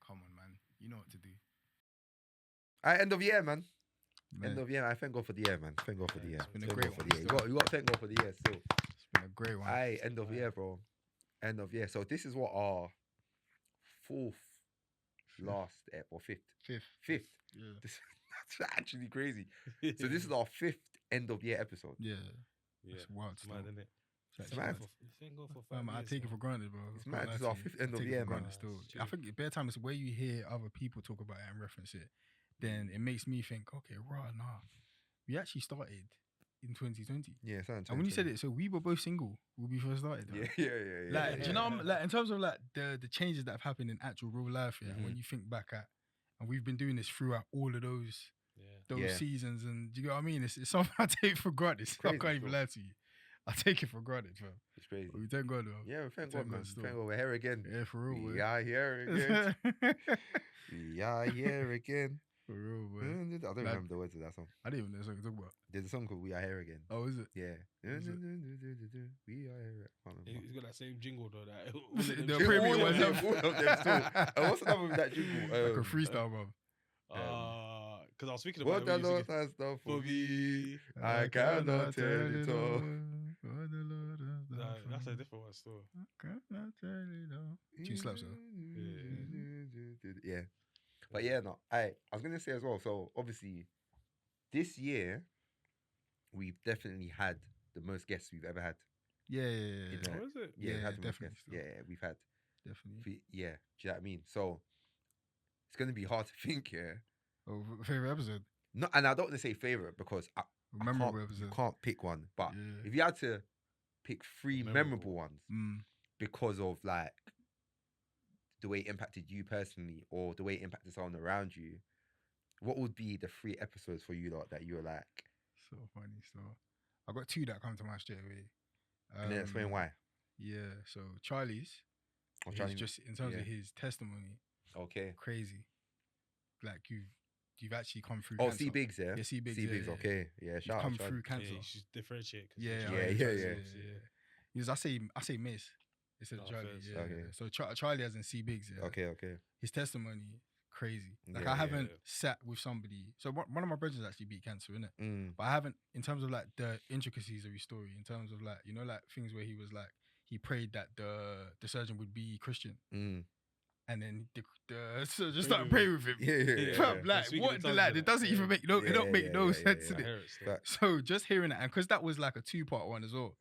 Come on, man. You know what to do. All right, end of year, man. End of year. I thank God for the year, man. Thank God for the year. It's been a great one. You got to thank God for the year still. It's been a great one. Aye, end of year, bro. End of year. So this is what our fifth. Yeah. That's actually crazy. So this is our 5th end of year episode. Yeah. It's wild stuff. Mad, isn't it? It's mad. Thank God for 5 years, I take it for granted, bro. It's mad. This is our 5th end of year, man. I think bare time is where you hear other people talk about it and reference it, then it makes me think, okay, we actually started in 2020. Yeah, and when you said it, so we were both single when we first started. Yeah. Like, do you know, like in terms of like the changes that have happened in actual real life, and when you think back at, and we've been doing this throughout all of those seasons, and do you know what I mean? It's something I take for granted. I can't even lie to you. I take it for granted, fam. It's crazy. We thank God, though. Yeah, thank God, man. Thank God, we're here again. Yeah, for real. We are here again. We are here again. For real, man. I don't remember the words of that song. I didn't even know the song you talk about. There's a song called We Are Here Again. Oh, is it? Yeah. Is it? We are here. He's got that same jingle though. The premium ones have. What's the number of that jingle? Like a freestyle, bro. Because I was speaking about what the Lord has done for me, I cannot tell it all. That's a different one still. I cannot tell it all. She slaps her. Yeah. But yeah, no. I was gonna say as well. So obviously, this year we've definitely had the most guests we've ever had. Yeah. What is it? Yeah, we've had the most definitely. guests. Yeah, we've had. Definitely. Yeah. Do you know what I mean? So it's gonna be hard to think. Yeah. Oh, favorite episode? No, and I don't want to say favorite because memorable episode. You can't pick one. But if you had to pick 3 memorable ones because of like the way it impacted you personally or the way it impacted someone around you, what would be the 3 episodes for you that you were like? So funny. So I got 2 that come to mind straight away. And then explain why. Yeah. So Charlie's. Just in terms of his testimony. Okay. Crazy. Like you've actually come through. Oh, cancer. C Biggs, yeah. Yeah, C Biggs. Yeah. Okay. Yeah. You've come through cancer. Yeah, you should differentiate. Yeah. Because I say Miss instead of Charlie. Yeah. Okay. So Charlie as in C Biggs. Yeah. Okay. His testimony, crazy. Like I haven't sat with somebody. So one of my brothers actually beat cancer, innit? But I haven't, in terms of like the intricacies of his story, in terms of like, you know, like things where he was like, he prayed that the surgeon would be Christian. And then the surgeon started praying with him. Yeah. Like, what? Like, it doesn't even make it don't make no sense in it. So just hearing that, and because that was like a 2-part one as well.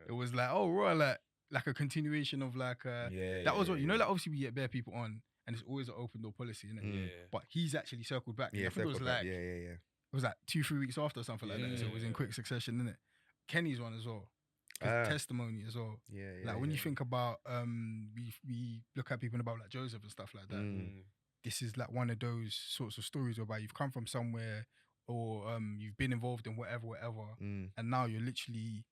It was like, oh, right, like a continuation of like, that was what, you know, like obviously we get bare people on, and it's always an open door policy, innit? But he's actually circled back. I think it was like, it was like 2-3 weeks after or something like that. So it was in quick succession, innit? Kenny's one as well. Testimony as well. Like when you think about we look at people about like Joseph and stuff like that. This is like one of those sorts of stories whereby you've come from somewhere or you've been involved in whatever, and now you're literally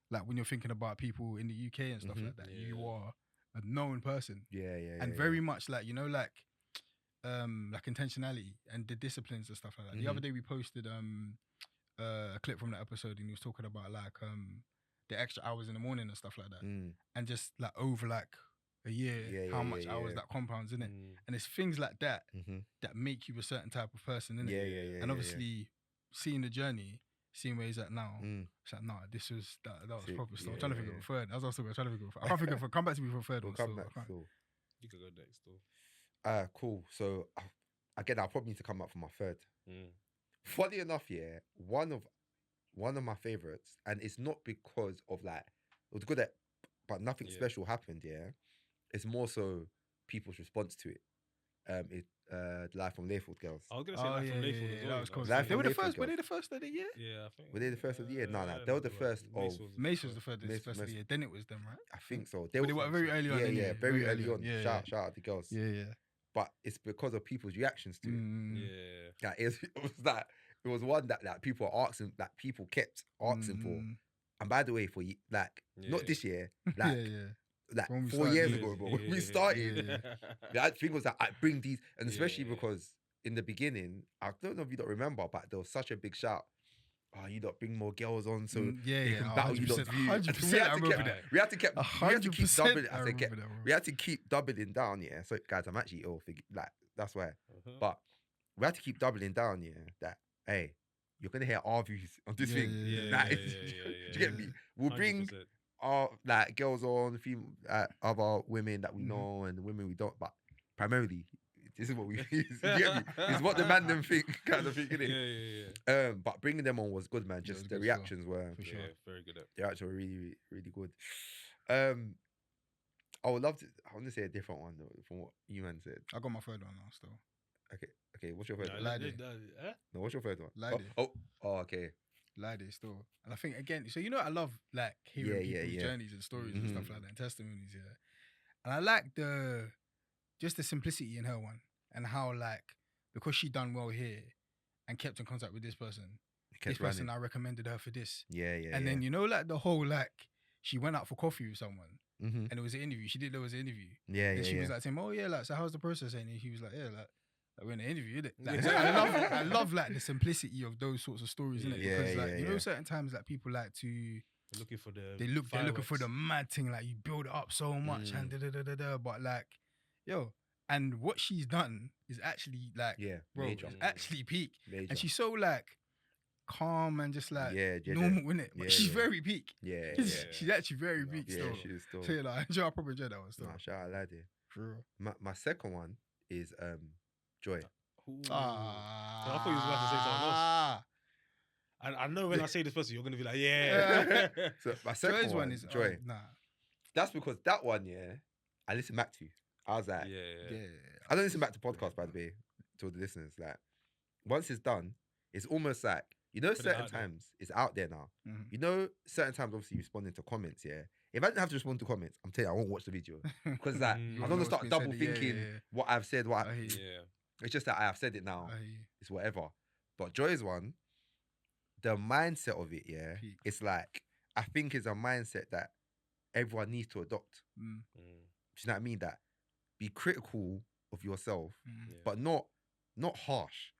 like when you're thinking about people in the UK and stuff like that, you are a known person. And very much like, you know, like intentionality and the disciplines and stuff like that. The other day we posted a clip from that episode, and he was talking about like the extra hours in the morning and stuff like that, and just like over like a year, how much hours that compounds, innit? And it's things like that that make you a certain type of person, innit? Yeah. And obviously, seeing the journey, seeing where he's at now, it's like, nah, this was that was proper stuff. I'm trying to think of a third. As I was trying to think of. I can't think of. Come back to me for a third one. Come back still. You could go next though. Cool. So again, I'll probably need to come up for my third. Funny enough, one of my favorites, and it's not because of like it was good at, but nothing special happened. Yeah, it's more so people's response to it. Live from Layfield Girls. I was gonna say Live from Layfield as well. That was cool. Live They were from the first. Layfield Were they Girls. the first of the year? Yeah, I think. Were they the first of the year? No, they were the first of. Mace was the first Mace- of the year. Then it was them, right? I think so. But they were very early on. Yeah, very early on. Yeah, Shout out the girls. Yeah. But it's because of people's reactions to it. Yeah. Like, it was one that like people are asking, that people kept asking for. And by the way, not this year, like like When we 4 started, years yeah, ago, bro. yeah, When we yeah, started, the thing was that I bring these, and especially Yeah. because in the beginning, I don't know if you don't remember, but there was such a big shout. Oh, you don't bring more girls on, so they can battle you lot's view. 100%, I remember that. We had to keep 100%, doubling. We had to keep doubling down, yeah. So guys, I'm actually ill. Like that's why. But we had to keep doubling down, yeah. That hey, you're gonna hear our views on this thing. Do you get me? We'll bring 100%. our like girls on, other women that we know and the women we don't, but primarily this is what we use. You get me? It's what the man them think, kind of thing, innit? Yeah. But bringing them on was good, man. Just the good reactions were For sure. Yeah, very good at. they actually were really, really good. I would love to. I want to say a different one though, from what you man said. I got my third one now still. Okay. What's your third one? Lady. No, what's your third one? Lady. Oh, okay. Lady still. And I think again, so you know I love like hearing Yeah, people's yeah. journeys and stories and stuff like that and testimonies, yeah. And I like the simplicity in her one and how like because she done well here and kept in contact with this person. This person I recommended her for this. Yeah. And then you know like the whole like she went out for coffee with someone Mm-hmm. and it was an interview. There was an interview. Yeah, And she was like to him, oh yeah, like so how's the process? And he was like, yeah, like we're in an interview, innit? Like, so I love like the simplicity of those sorts of stories, innit? Yeah, Because like yeah, you know yeah. certain times like people like to Looking for the. they're looking for fireworks. the mad thing, like you build it up so much and da. But like, yo, and what she's done is actually like, bro, major. it's actually peak. Major. And she's so like calm and just like yeah, normal, innit? But she's yeah. very peak. Yeah, She's actually very peak yeah, still. she is still. So yeah, like, I proper enjoyed that one still. Nah, shout out Lady. For real. My second one is Joy. Ooh. I thought you was about to say something else. I know when I say this person, you're gonna be like, yeah. So my second Joy's one is Joy. nah. That's because that one, I listened back to. I was like, Yeah. I don't listen back to podcasts, by the way, to the listeners. Like, once it's done, it's almost like, you know, Put it certain out there. times it's out there now. Mhm. You know, certain times, obviously, responding to comments, If I didn't have to respond to comments, I'm telling you, I won't watch the video. Because like, Mm. I don't want to start double thinking what I've said, what I hear you. Yeah. it's just that I have said it now. I hear you. It's whatever. But Joy's one, the mindset of it, Peak. it's like, I think it's a mindset that everyone needs to adopt. Mm. Do you know what I mean? That be critical of yourself, Mm. Yeah. but not harsh.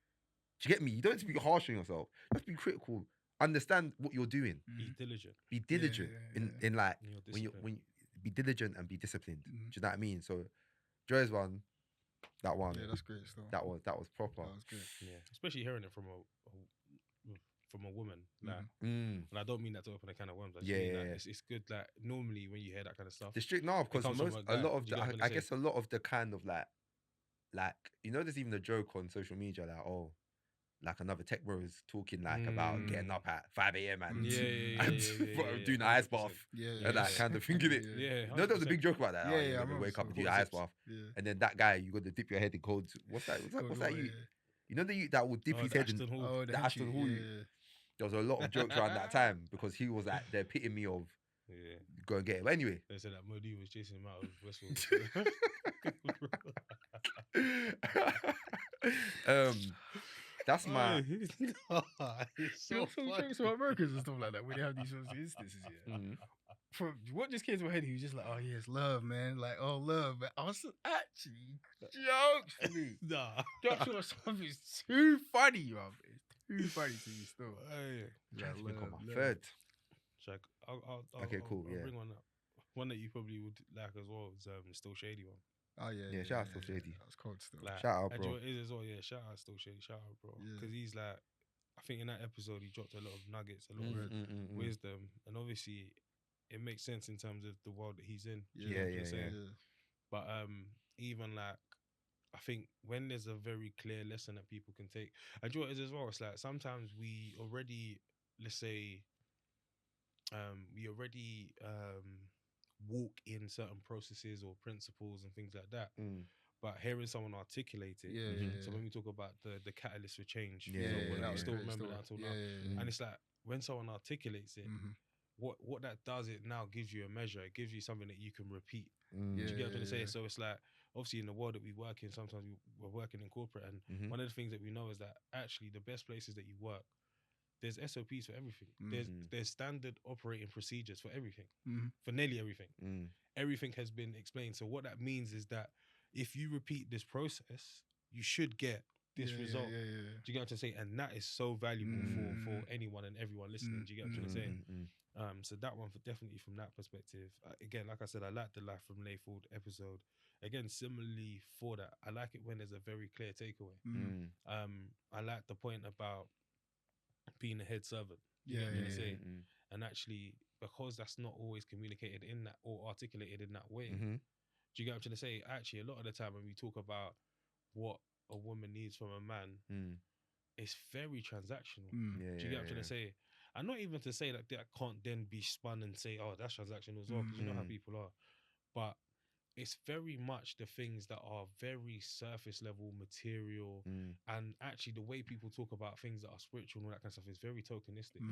Do you get me? You don't need to be harsh on yourself. Just be critical. Understand what you're doing. Be Mm. diligent. Be diligent yeah. in like in your when you discipline. be diligent and be disciplined. Mhm. Do you know what I mean? So Joy's one, that one, Yeah, that's great still. that was proper. That was good. Yeah, especially hearing it from a woman. Like, Mm. and I don't mean that to open a can of worms. I just Yeah, mean, yeah, like, yeah. it's good. Like normally when you hear that kind of stuff, The strict now, because comes from most a a guy. lot of Do you the, get what I'm I saying? guess a lot of the kind of like you know, there's even a joke on social media like, oh, like another tech bro is talking like about getting up at 5 a.m. and doing an ice bath Yeah, and that kind of thing, innit? Yeah, You know, there was a big joke about that. Yeah, oh, yeah, you're I gonna remember wake up and so. do an ice bath, Yeah. and then that guy, you got to dip your head in cold. What's that? What's that? You? You know the you that would dip his head in. Oh, the Ashton Hall. There was a lot of jokes around that time because he was like the epitome of Yeah. go and get it. But anyway, They said that Modi was chasing him out of Westfield. that's my. It's so funny. jokes about Americans and stuff like that when they have these sorts of instances. Yeah. Mhm. From what just came to my head, he was just like, "Oh yeah, it's love, man. Like, oh love." Man. I was actually jokes for me. Nah. Jokes for stuff is too funny, bro. It's Too funny to me still. Hey, I'm trying to think on my Love. third. I'll Cool, yeah. bring one up. One that you probably would like as well is Still Shady one. Oh yeah. Shout out Still Shady. That was cold still. Like, Shout out, and bro. you know what it is as well, yeah. Shout out Still Shady, shout out, bro. Yeah. Because he's like, I think in that episode he dropped a lot of nuggets, a lot of wisdom, and obviously it makes sense in terms of the world that he's in. Yeah. But even like, I think when there's a very clear lesson that people can take, and do you know what it is as well, it's like sometimes we already, let's say, walk in certain processes or principles and things like that. But hearing someone articulate it, so when we talk about the catalyst for change, I still remember that until now. And it's like when someone articulates it, what that does, it now gives you a measure. It gives you something that you can repeat. Do you get what I'm trying to say? So it's like, obviously in the world that we work in, sometimes we're working in corporate, and one of the things that we know is that actually the best places that you work, there's SOPs for everything. There's standard operating procedures for everything, for nearly everything. Everything has been explained. So what that means is that if you repeat this process, you should get this result. Do you get what I'm saying? And that is so valuable for anyone and everyone listening. Do you get what I'm trying to say? So that one, definitely from that perspective. Again, like I said, I like the Life from Layfield episode. Again, similarly for that, I like it when there's a very clear takeaway. I like the point about being a head servant. You get what I'm trying to say? And actually, because that's not always communicated in that or articulated in that way, do you get what I'm trying to say? Actually, a lot of the time when we talk about what a woman needs from a man, it's very transactional. Do you get what I'm trying to say? And not even to say that can't then be spun and say, oh, that's transactional as well, because you know how people are. But it's very much the things that are very surface level material, and actually the way people talk about things that are spiritual and all that kind of stuff is very tokenistic.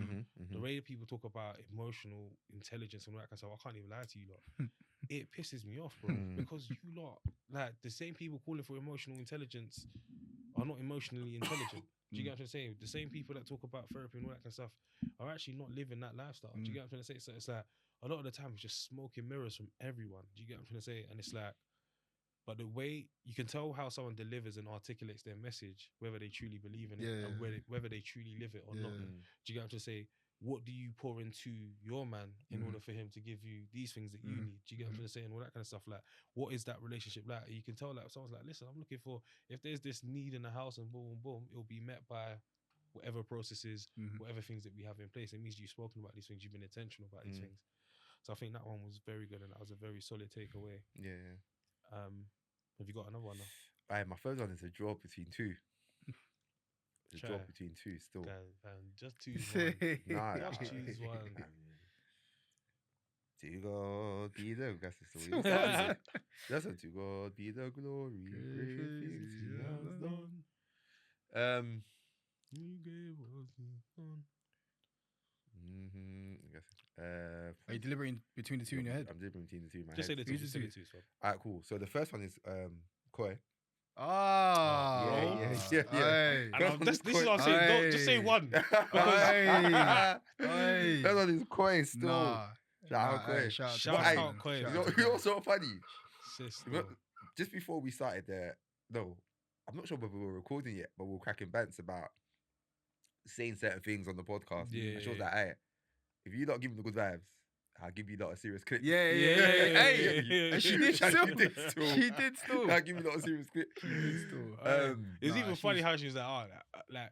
The way that people talk about emotional intelligence and all that kind of stuff, I can't even lie to you lot. It pisses me off, bro, because you lot, like the same people calling for emotional intelligence are not emotionally intelligent. Do you get what I'm saying? The same people that talk about therapy and all that kind of stuff are actually not living that lifestyle. Do you get what I'm trying to say? So it's like, a lot of the time it's just smoking mirrors from everyone. Do you get what I'm trying to say? And it's like, but the way you can tell how someone delivers and articulates their message, whether they truly believe in it and whether they truly live it or not. Do you get what I'm trying to say? What do you pour into your man in order for him to give you these things that you need? Do you get what I'm trying to say? And all that kind of stuff. Like, what is that relationship like? You can tell, like, someone's like, listen, I'm looking for, if there's this need in the house and boom, boom, boom, it'll be met by whatever processes, whatever things that we have in place. It means you've spoken about these things, you've been intentional about these things. So I think that one was very good, and that was a very solid takeaway. Have you got another one now? Right, my first one is a draw between two. It's a draw between two still. Just choose one. Nah, just choose one. To God be the that's the story. Listen, to God be the glory. Great things He has done. You gave us the fun. Are you deliberating between the two in your head? I'm deliberating between the two in my Just head. say the two. Just say the two. Alright, cool. So the first one is Koi. Yeah. This is what I'm saying. Don't just say one. First one is Koi still. Shout out Koi. Shout out Koi. You're so funny. Sister. Just before we started there, no, I'm not sure whether we were recording yet, but we were cracking bants about saying certain things on the podcast. Yeah. And she was like, hey, if you not give me the good vibes, I'll give you a serious clip. Yeah. And she did still. She did still. I'll give you a serious clip. It's even funny how she was like,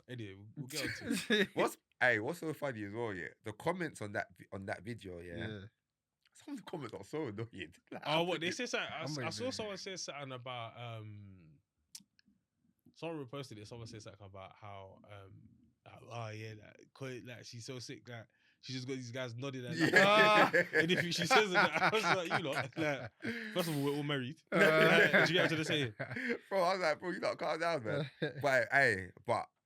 anyway, we'll get on to it. What's so funny as well, yeah? The comments on that video, yeah. Some of the comments are so annoying. Like, what they said something. I saw someone say something about someone reposted it. Someone said something about how she's so sick that she just got these guys nodding and and if she says that, I was like, you lot, like, first of all, we're all married. Do you get what I'm saying? Bro, I was like, bro, you not calm down, man. But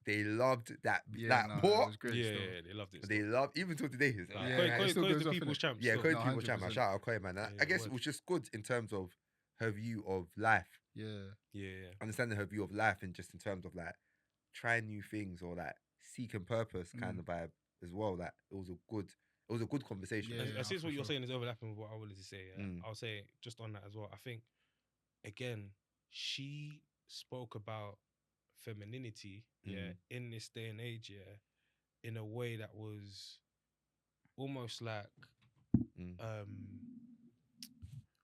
they loved that. It what? was great. Yeah, they loved it. They loved even till today. It's Koi's the people's champ. Yeah, Koi's the people's champ. 100%. Shout out Koi, man. I guess it was just good in terms of her view of life. Yeah. Understanding her view of life and just in terms of like trying new things or like seeking purpose kind of vibe as well. That it was a good conversation. And since what you're saying is overlapping with what I wanted to say, I'll say just on that as well. I think again, she spoke about femininity, in this day and age, in a way that was almost like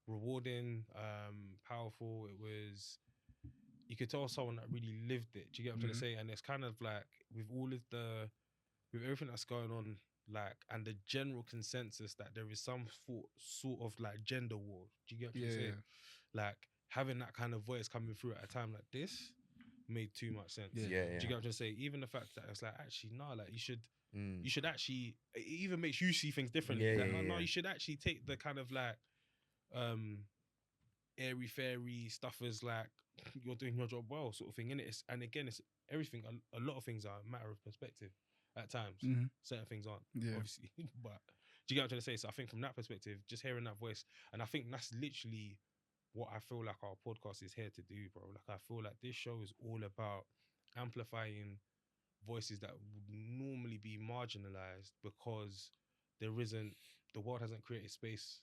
rewarding, powerful. It was, you could tell someone that really lived it. Do you get what I'm trying to say? And it's kind of like with everything that's going on, like, and the general consensus that there is some sort of like gender war. Do you get what I'm trying to say? Like, having that kind of voice coming through at a time like this made too much sense. Do you get what I'm trying to say? Even the fact that it's like, actually, no, like, you should actually, it even makes you see things differently. No, you should actually take the kind of like airy fairy stuff as like, you're doing your job well, sort of thing, innit? And again, it's everything. A lot of things are a matter of perspective at times. Certain things aren't, obviously. But do you get what I'm trying to say? So I think from that perspective, just hearing that voice, and I think that's literally what I feel like our podcast is here to do, bro. Like, I feel like this show is all about amplifying voices that would normally be marginalized because the world hasn't created space,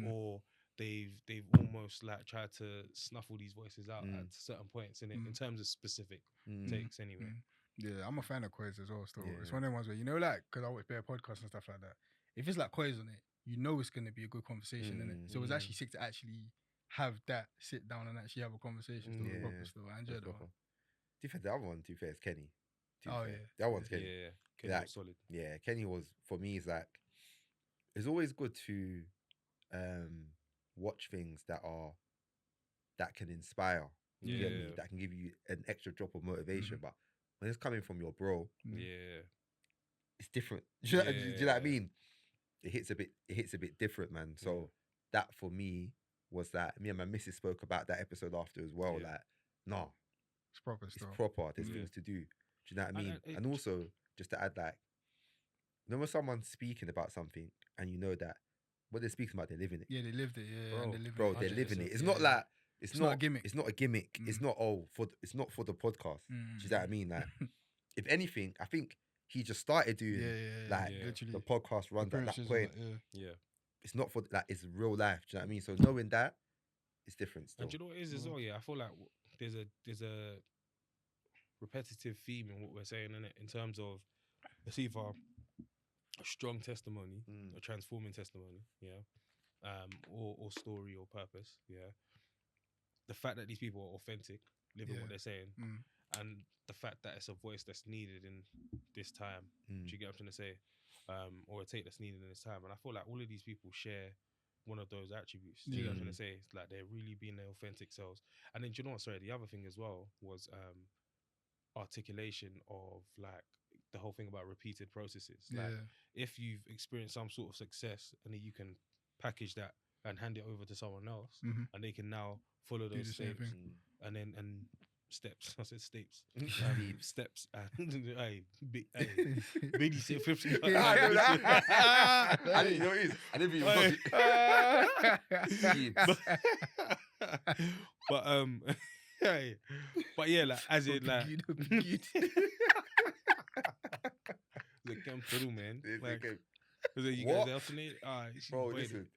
or they've almost like tried to snuffle these voices out at certain points in it, in terms of specific takes anyway. Yeah, I'm a fan of quiz as well still. It's one of the ones where, you know, like, because I watch better podcasts and stuff like that, if it's like quiz on it, you know it's going to be a good conversation, innit? So it's actually sick to actually have that sit down and actually have a conversation still, proper still. I enjoyed that one. The other one, to be fair, is Kenny. Oh, that one's Kenny. Yeah, Kenny was solid. Yeah, Kenny was, for me, is like, it's always good to watch things that can inspire. You get me? That can give you an extra drop of motivation. But when it's coming from your bro, it's different. Do you know what I mean? It hits a bit different, man. So that for me was that me and my missus spoke about that episode after as well. Like, no, it's proper stuff. It's proper. There's things to do. Do you know what I mean? And also, just to add, like, you know when someone's speaking about something and you know that what they're speaking about, they're living it. Yeah, they lived it. Yeah, bro, they're living it. It's not like it's not a gimmick. It's not a gimmick. It's not it's not for the podcast. Do you know what I mean? Like, if anything, I think he just started doing the podcast runs at that point. It's not for like, it's real life. Do you know what I mean? So knowing that, it's different still. And do you know what it is as well? Yeah, I feel like there's a repetitive theme in what we're saying, innit? In terms of, it's either a strong testimony, a transforming testimony, or story or purpose, the fact that these people are authentic, living what they're saying, and the fact that it's a voice that's needed in this time. Do you get what I'm trying to say? Or a take that's needed in this time. And I feel like all of these people share one of those attributes. Do you get what I'm trying to say? It's like they're really being their authentic selves. And then, do you know what? Sorry, the other thing as well was articulation of like the whole thing about repeated processes. Like, if you've experienced some sort of success and then you can package that and hand it over to someone else, and they can now follow those steps and steps. I said steps. Steps and baby say 50. I didn't know it is. I didn't even but yeah, like, as in like the camp through, man. Like, you guys alternate? Bro, listen.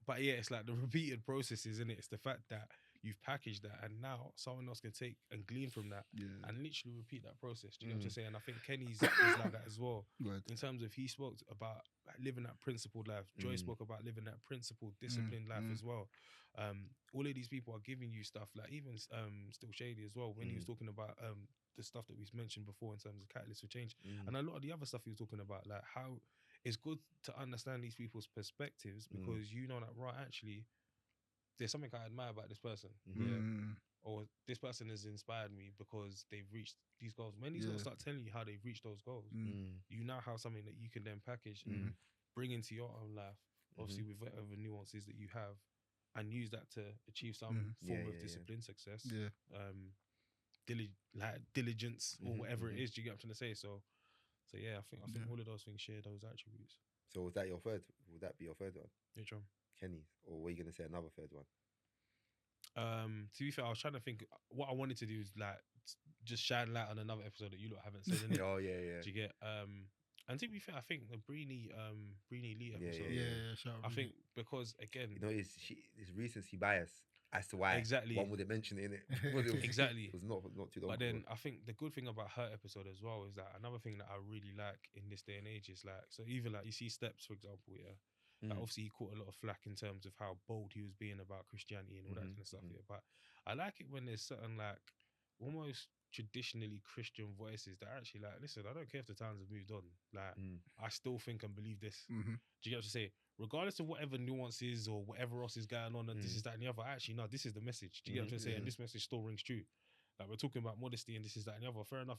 But yeah, it's like the repeated processes, isn't it? It's the fact that you've packaged that and now someone else can take and glean from that and literally repeat that process. Do you know what I'm saying? And I think Kenny's is like that as well. In terms of, he spoke about like living that principled life. Joy spoke about living that principled, disciplined life as well. All of these people are giving you stuff, like even Still Shady as well, when he was talking about the stuff that we've mentioned before in terms of catalyst for change, and a lot of the other stuff he was talking about, like how it's good to understand these people's perspectives, because you know that, right, actually there's something I admire about this person, or this person has inspired me because they've reached these goals. When he's gonna start telling you how they've reached those goals, you now have something that you can then package and bring into your own life, obviously with whatever nuances that you have, and use that to achieve some form of discipline, success, diligence, or whatever it is. Do you get what I'm trying to say? So yeah, I think all of those things share those attributes. So was that your third? Would that be your third one? Which one? Kenny's, or were you gonna say another third one? To be fair, I was trying to think. What I wanted to do is like just shine light on another episode that you lot haven't said. Innit? Oh yeah. Do you get? And to be fair, I think the Breeny Lee episode. Sure, I think because again, you know, it's recency bias. as to why Exactly. one wouldn't mention it in it. Exactly. It was not too long But then ago. I think the good thing about her episode as well is that another thing that I really like in this day and age is like, so even like you see Steps, for example, yeah. Like obviously he caught a lot of flack in terms of how bold he was being about Christianity and all that kind of stuff, yeah. But I like it when there's certain like almost traditionally Christian voices that are actually like, listen, I don't care if the times have moved on. Like I still think and believe this. Do you get what I'm saying? Regardless of whatever nuances or whatever else is going on, and this is that and the other, actually, no, this is the message. Do you get what I'm saying? And this message still rings true. Like we're talking about modesty and this is that and the other. Fair enough.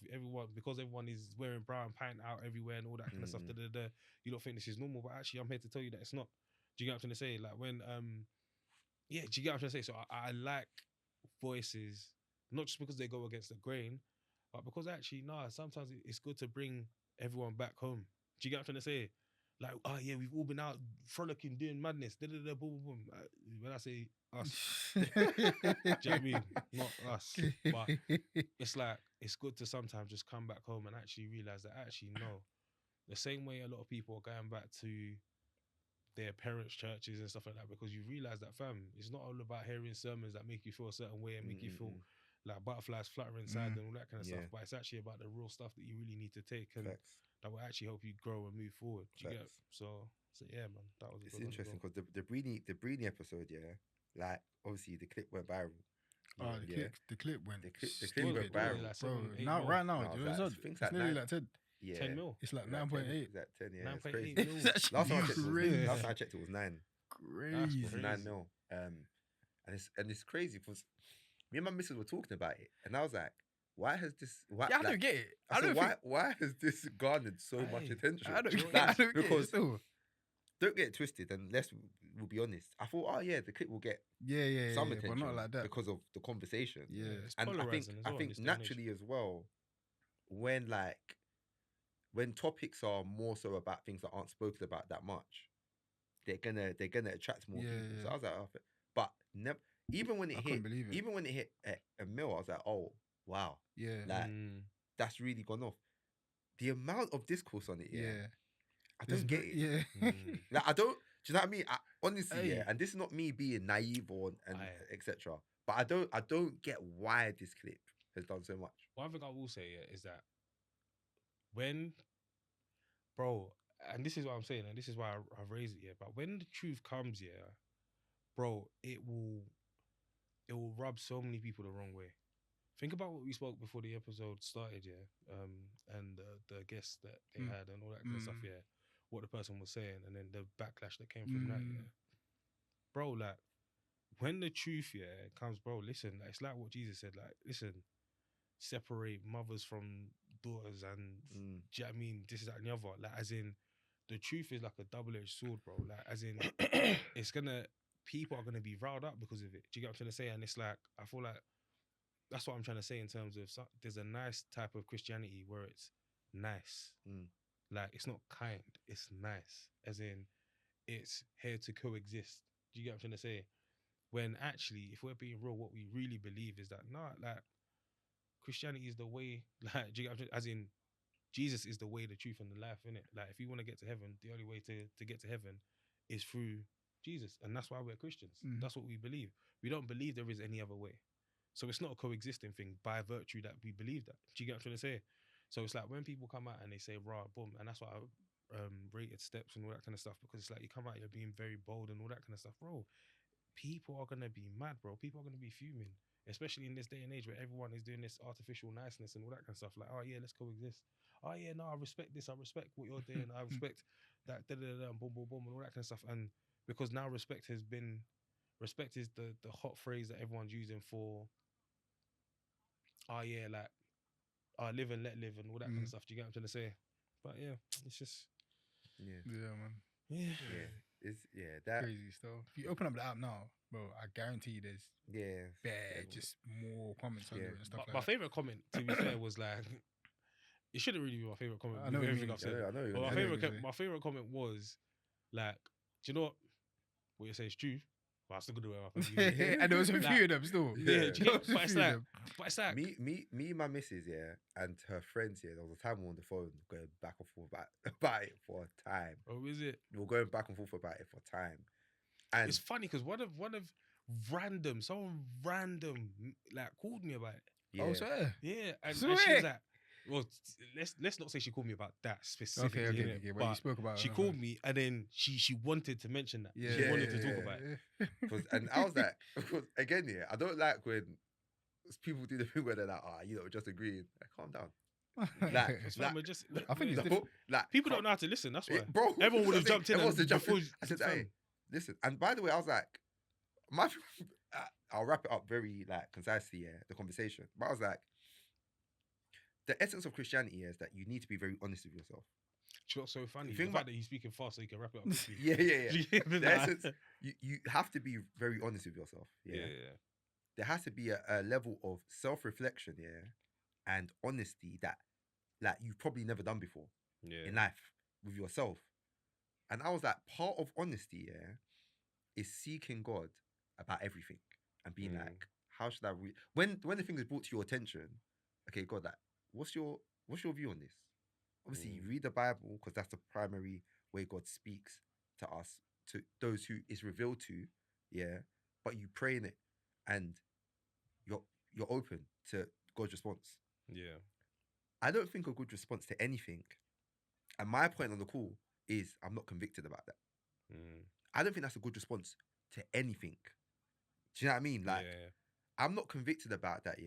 Because everyone is wearing brown pant out everywhere and all that kind of stuff. You don't think this is normal, but actually, I'm here to tell you that it's not. Do you get what I'm trying to say? Like when, yeah, do you get what I'm trying to say? So I like voices, not just because they go against the grain, but because actually, sometimes it's good to bring everyone back home. Do you get what I'm trying to say? Like, oh yeah, we've all been out frolicking, doing madness. Boom, boom, boom. When I say us, do you know what I mean? Not us, but it's like it's good to sometimes just come back home and actually realize that actually no, the same way a lot of people are going back to their parents' churches and stuff like that, because you realize that, fam, it's not all about hearing sermons that make you feel a certain way and make you feel like butterflies fluttering inside and all that kind of stuff, but it's actually about the real stuff that you really need to take and that will actually help you grow and move forward. Do you get? So yeah, man, that was a it's good interesting because the Breeny episode, yeah, like obviously the clip went viral. The clip went. The clip went viral, like bro. Now, right now, no, you know, it's nearly like 10. Yeah, 10 mil. It's like 9.8. It's like 10, yeah. 9.8 mil. Last time I checked, it was 9. Crazy. It was 9 mil. And it's crazy because me and my missus were talking about it, and I was like, why has this? Why, I don't get it. I don't think, why has this garnered so much attention? I don't get it. Don't get it twisted, and we'll be honest. I thought, oh yeah, the clip will get some attention, but not like that because of the conversation. Yeah, it's and I well think naturally as well, when topics are more so about things that aren't spoken about that much, they're gonna attract more people. So I was like, but even when it hit a mil, I was like, oh wow, that's really gone off. The amount of discourse on it, I don't get it. Like I don't. Do you know what I mean? Honestly, and this is not me being naive or etc. But I don't get why this clip has done so much. One thing I will say is that when, bro, and this is what I'm saying, and this is why I've raised it, but when the truth comes, bro, it will rub so many people the wrong way. Think about what we spoke before the episode started, and the guests that they had and all that kind of stuff, what the person was saying, and then the backlash that came from that, bro, like when the truth comes, bro, listen, like, it's like what Jesus said, like, listen, separate mothers from daughters, and do you know what I mean, this is that and the other, like, as in the truth is like a double-edged sword, bro, like, as in people are gonna be riled up because of it. Do you get what I'm trying to say? And it's like, I feel like that's what I'm trying to say in terms of there's a nice type of Christianity where it's nice. Like, it's not kind, it's nice. As in, it's here to coexist. Do you get what I'm trying to say? When actually, if we're being real, what we really believe is that, like, Christianity is the way, like, do you get what I'm saying? As in, Jesus is the way, the truth, and the life, innit? Like, if you want to get to heaven, the only way to get to heaven is through Jesus. And that's why we're Christians. That's what we believe. We don't believe there is any other way. So it's not a coexisting thing by virtue that we believe that. Do you get what I'm trying to say? So it's like when people come out and they say, rah, boom, and that's why I rated Steps and all that kind of stuff, because it's like you come out, you're being very bold and all that kind of stuff. Bro, people are going to be mad, bro. People are going to be fuming, especially in this day and age where everyone is doing this artificial niceness and all that kind of stuff. Like, oh yeah, let's coexist. Oh yeah, no, I respect this. I respect what you're doing. I respect that, and boom, boom, boom, and all that kind of stuff. And because now respect is the hot phrase that everyone's using for, oh yeah, like, live and let live and all that kind of stuff. Do you get what I'm trying to say? But yeah, it's just man. It's that crazy stuff. If you open up the app now, bro, I guarantee you there's just more comments on it and stuff. My favorite comment, to be fair, was like, it shouldn't really be my favorite comment. I know everything I've said. I know. But my favorite comment was like, do you know what you're saying is true? But I still gonna do it. And there was a few of them still. But it's like me, my missus, and her friends, there was a time we were on the phone going back and forth about it for a time. Oh, is it? We were going back and forth about it for a time. And it's funny because one of someone random, like called me about it. Yeah. Oh, swear. Yeah, and she Swear. was like, well, let's not say she called me about that specifically. Okay. innit? But you spoke about she it. called me, and then she wanted to mention that. Yeah. She wanted to talk about it. And I was like, again, yeah, I don't like when people do the thing where they're like, just agreeing. Like, calm down. Like, It's fine, we're just. I think it's we're- different. like, people don't know how to listen. That's why, bro. everyone would have jumped in. Everyone's And jumped before in. I said, hey, listen. And by the way, I was like, I'll wrap it up very like concisely, yeah, the conversation. But I was like, the essence of Christianity is that you need to be very honest with yourself. It's not so funny. The The fact that you're speaking fast so you can wrap it up quickly. Yeah. The Nah. essence, you have to be very honest with yourself. yeah. There has to be a level of self-reflection, and honesty that like you've probably never done before in life with yourself. And I was like, part of honesty, is seeking God about everything and being like, how should I when the thing is brought to your attention, okay, God, like, what's your view on this? Obviously, you read the Bible because that's the primary way God speaks to us, to those who is revealed to, but you pray in it and you're open to God's response. Yeah. I don't think a good response to anything, and my point on the call is I'm not convicted about that. I don't think that's a good response to anything. Do you know what I mean? Like, I'm not convicted about that,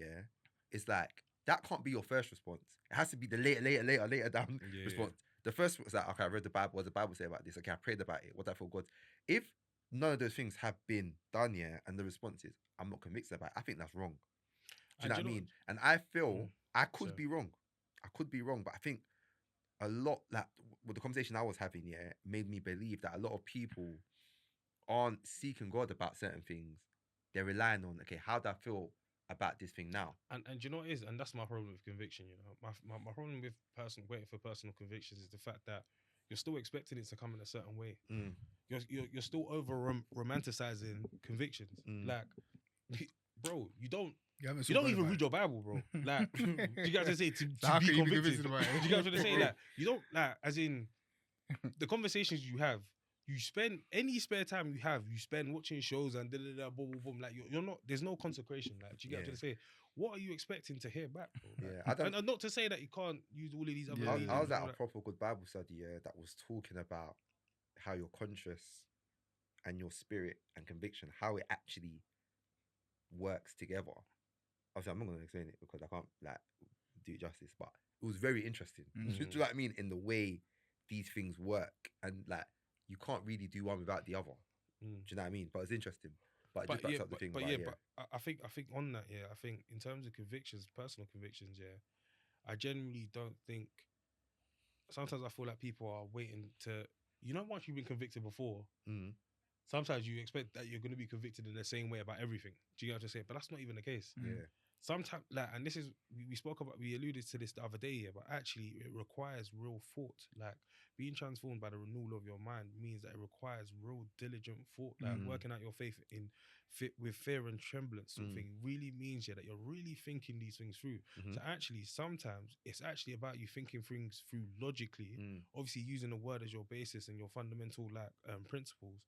It's like, that can't be your first response. It has to be the later down response. The first was like, okay, I read the Bible. What does the Bible say about this? Okay, I prayed about it. What I feel God. If none of those things have been done, and the response is, I'm not convicted about it, I think that's wrong. Do you know what I mean? And I feel I could be wrong. I could be wrong, but I think a lot, like, with the conversation I was having, made me believe that a lot of people aren't seeking God about certain things. They're relying on, okay, how do I feel about this thing now? And you know what it is? And that's my problem with conviction, My problem with waiting for personal convictions is the fact that you're still expecting it to come in a certain way. You're still over romanticizing convictions. Like, bro, you don't even read your Bible, bro. Like, you guys to say to be convicted. You guys to say like, you don't, like, as in the conversations you have. You spend any spare time you have, you spend watching shows and boom, boom, boom. Like, you're not. There's no consecration. Like, do you get what I'm trying to say? What are you expecting to hear back, bro? Like, and not to say that you can't use all of these other. I was at a proper good Bible study, that was talking about how your conscience and your spirit and conviction, how it actually works together. Obviously, I'm not going to explain it because I can't like do it justice, but it was very interesting. Do you know what I mean? In the way these things work, and like, you can't really do one without the other. Do you know what I mean? But it's interesting. But it just backs up the thing. But I think on that, I think in terms of convictions, personal convictions, I genuinely don't think. Sometimes I feel like people are waiting to, once you've been convicted before, sometimes you expect that you're going to be convicted in the same way about everything. Do you get what I'm saying? But that's not even the case. Sometimes, like, and this is, we alluded to this the other day, but actually it requires real thought. Like, being transformed by the renewal of your mind means that it requires real diligent thought, like working out your faith with fear and trembling sort of thing. Really means that you're really thinking these things through. So actually, sometimes it's actually about you thinking things through logically, obviously using the word as your basis and your fundamental principles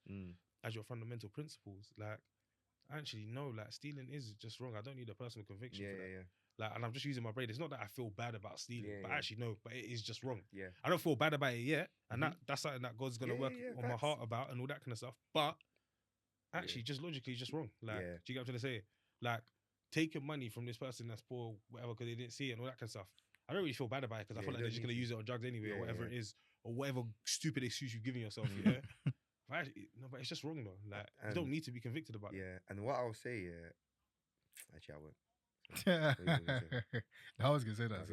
as your fundamental principles. Like, actually, no, like, stealing is just wrong. I don't need a personal conviction for that. Like, and I'm just using my brain. It's not that I feel bad about stealing, but actually, no, but it is just wrong. I don't feel bad about it yet, and that's something that God's gonna work on my heart about and all that kind of stuff. But actually, just logically, it's just wrong. Like, do you get what I'm trying to say? Like, taking money from this person that's poor, whatever, because they didn't see it and all that kind of stuff. I don't really feel bad about it because I feel like they're just gonna use it on drugs anyway, or whatever it is, or whatever stupid excuse you're giving yourself. But it's just wrong though. Like, you don't need to be convicted about it. And what I'll say, actually, I won't. I was gonna say that.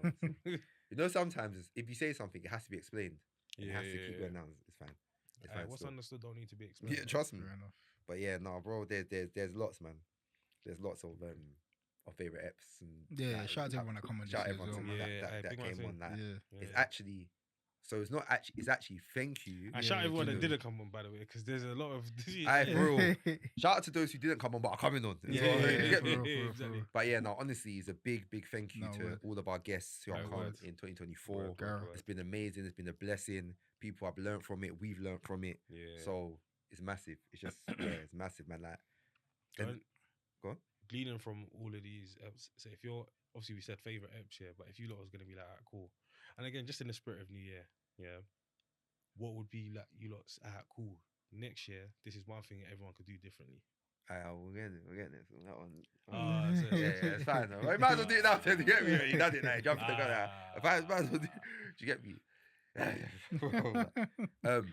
I won't. Sometimes if you say something, it has to be explained. It has to keep going down. It's fine. It's fine. What's understood don't need to be explained. Yeah, trust me. But bro, there's lots, man. There's lots of favorite eps and shout out to everyone that commented. Shout out everyone that came on that. It's actually. So it's not actually. It's actually thank you. And shout out everyone that didn't come on, by the way, because there's a lot of. Bro. Shout out to those who didn't come on but are coming on. Exactly. But honestly, it's a big thank you to all of our guests who have come in 2024. It's been amazing. It's been a blessing. People have learned from it. We've learned from it. So is massive. It's just it's massive, man. Like, go on. Gleaning from all of these eps, so if you're obviously we said favorite eps here, but if you lot was gonna be like, alright, cool, and again, just in the spirit of New Year, what would be like you lot's cool next year? This is one thing that everyone could do differently. We're getting it. So that one. It's fine. Though. I might as well do it now. You get me? You done it now. Jump in the gun. Might as well do. You get me?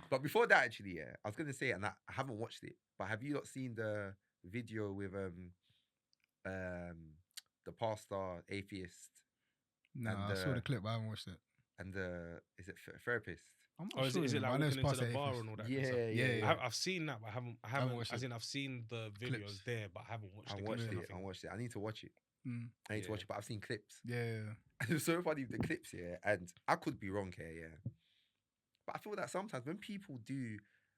But before that, actually, I was gonna say, and I haven't watched it, but have you not seen the video with the pastor atheist? No, I saw the clip, but I haven't watched it. And is it therapist? I'm not sure. Is it like walking into the bar atheist. and all that? Yeah. I've seen that, but I haven't watched it. I've seen the videos Clips. there, but I haven't watched I watched it. I need to watch it. I need to watch it, but I've seen clips. Yeah. And it was so funny with the clips here, and I could be wrong here, but I feel that sometimes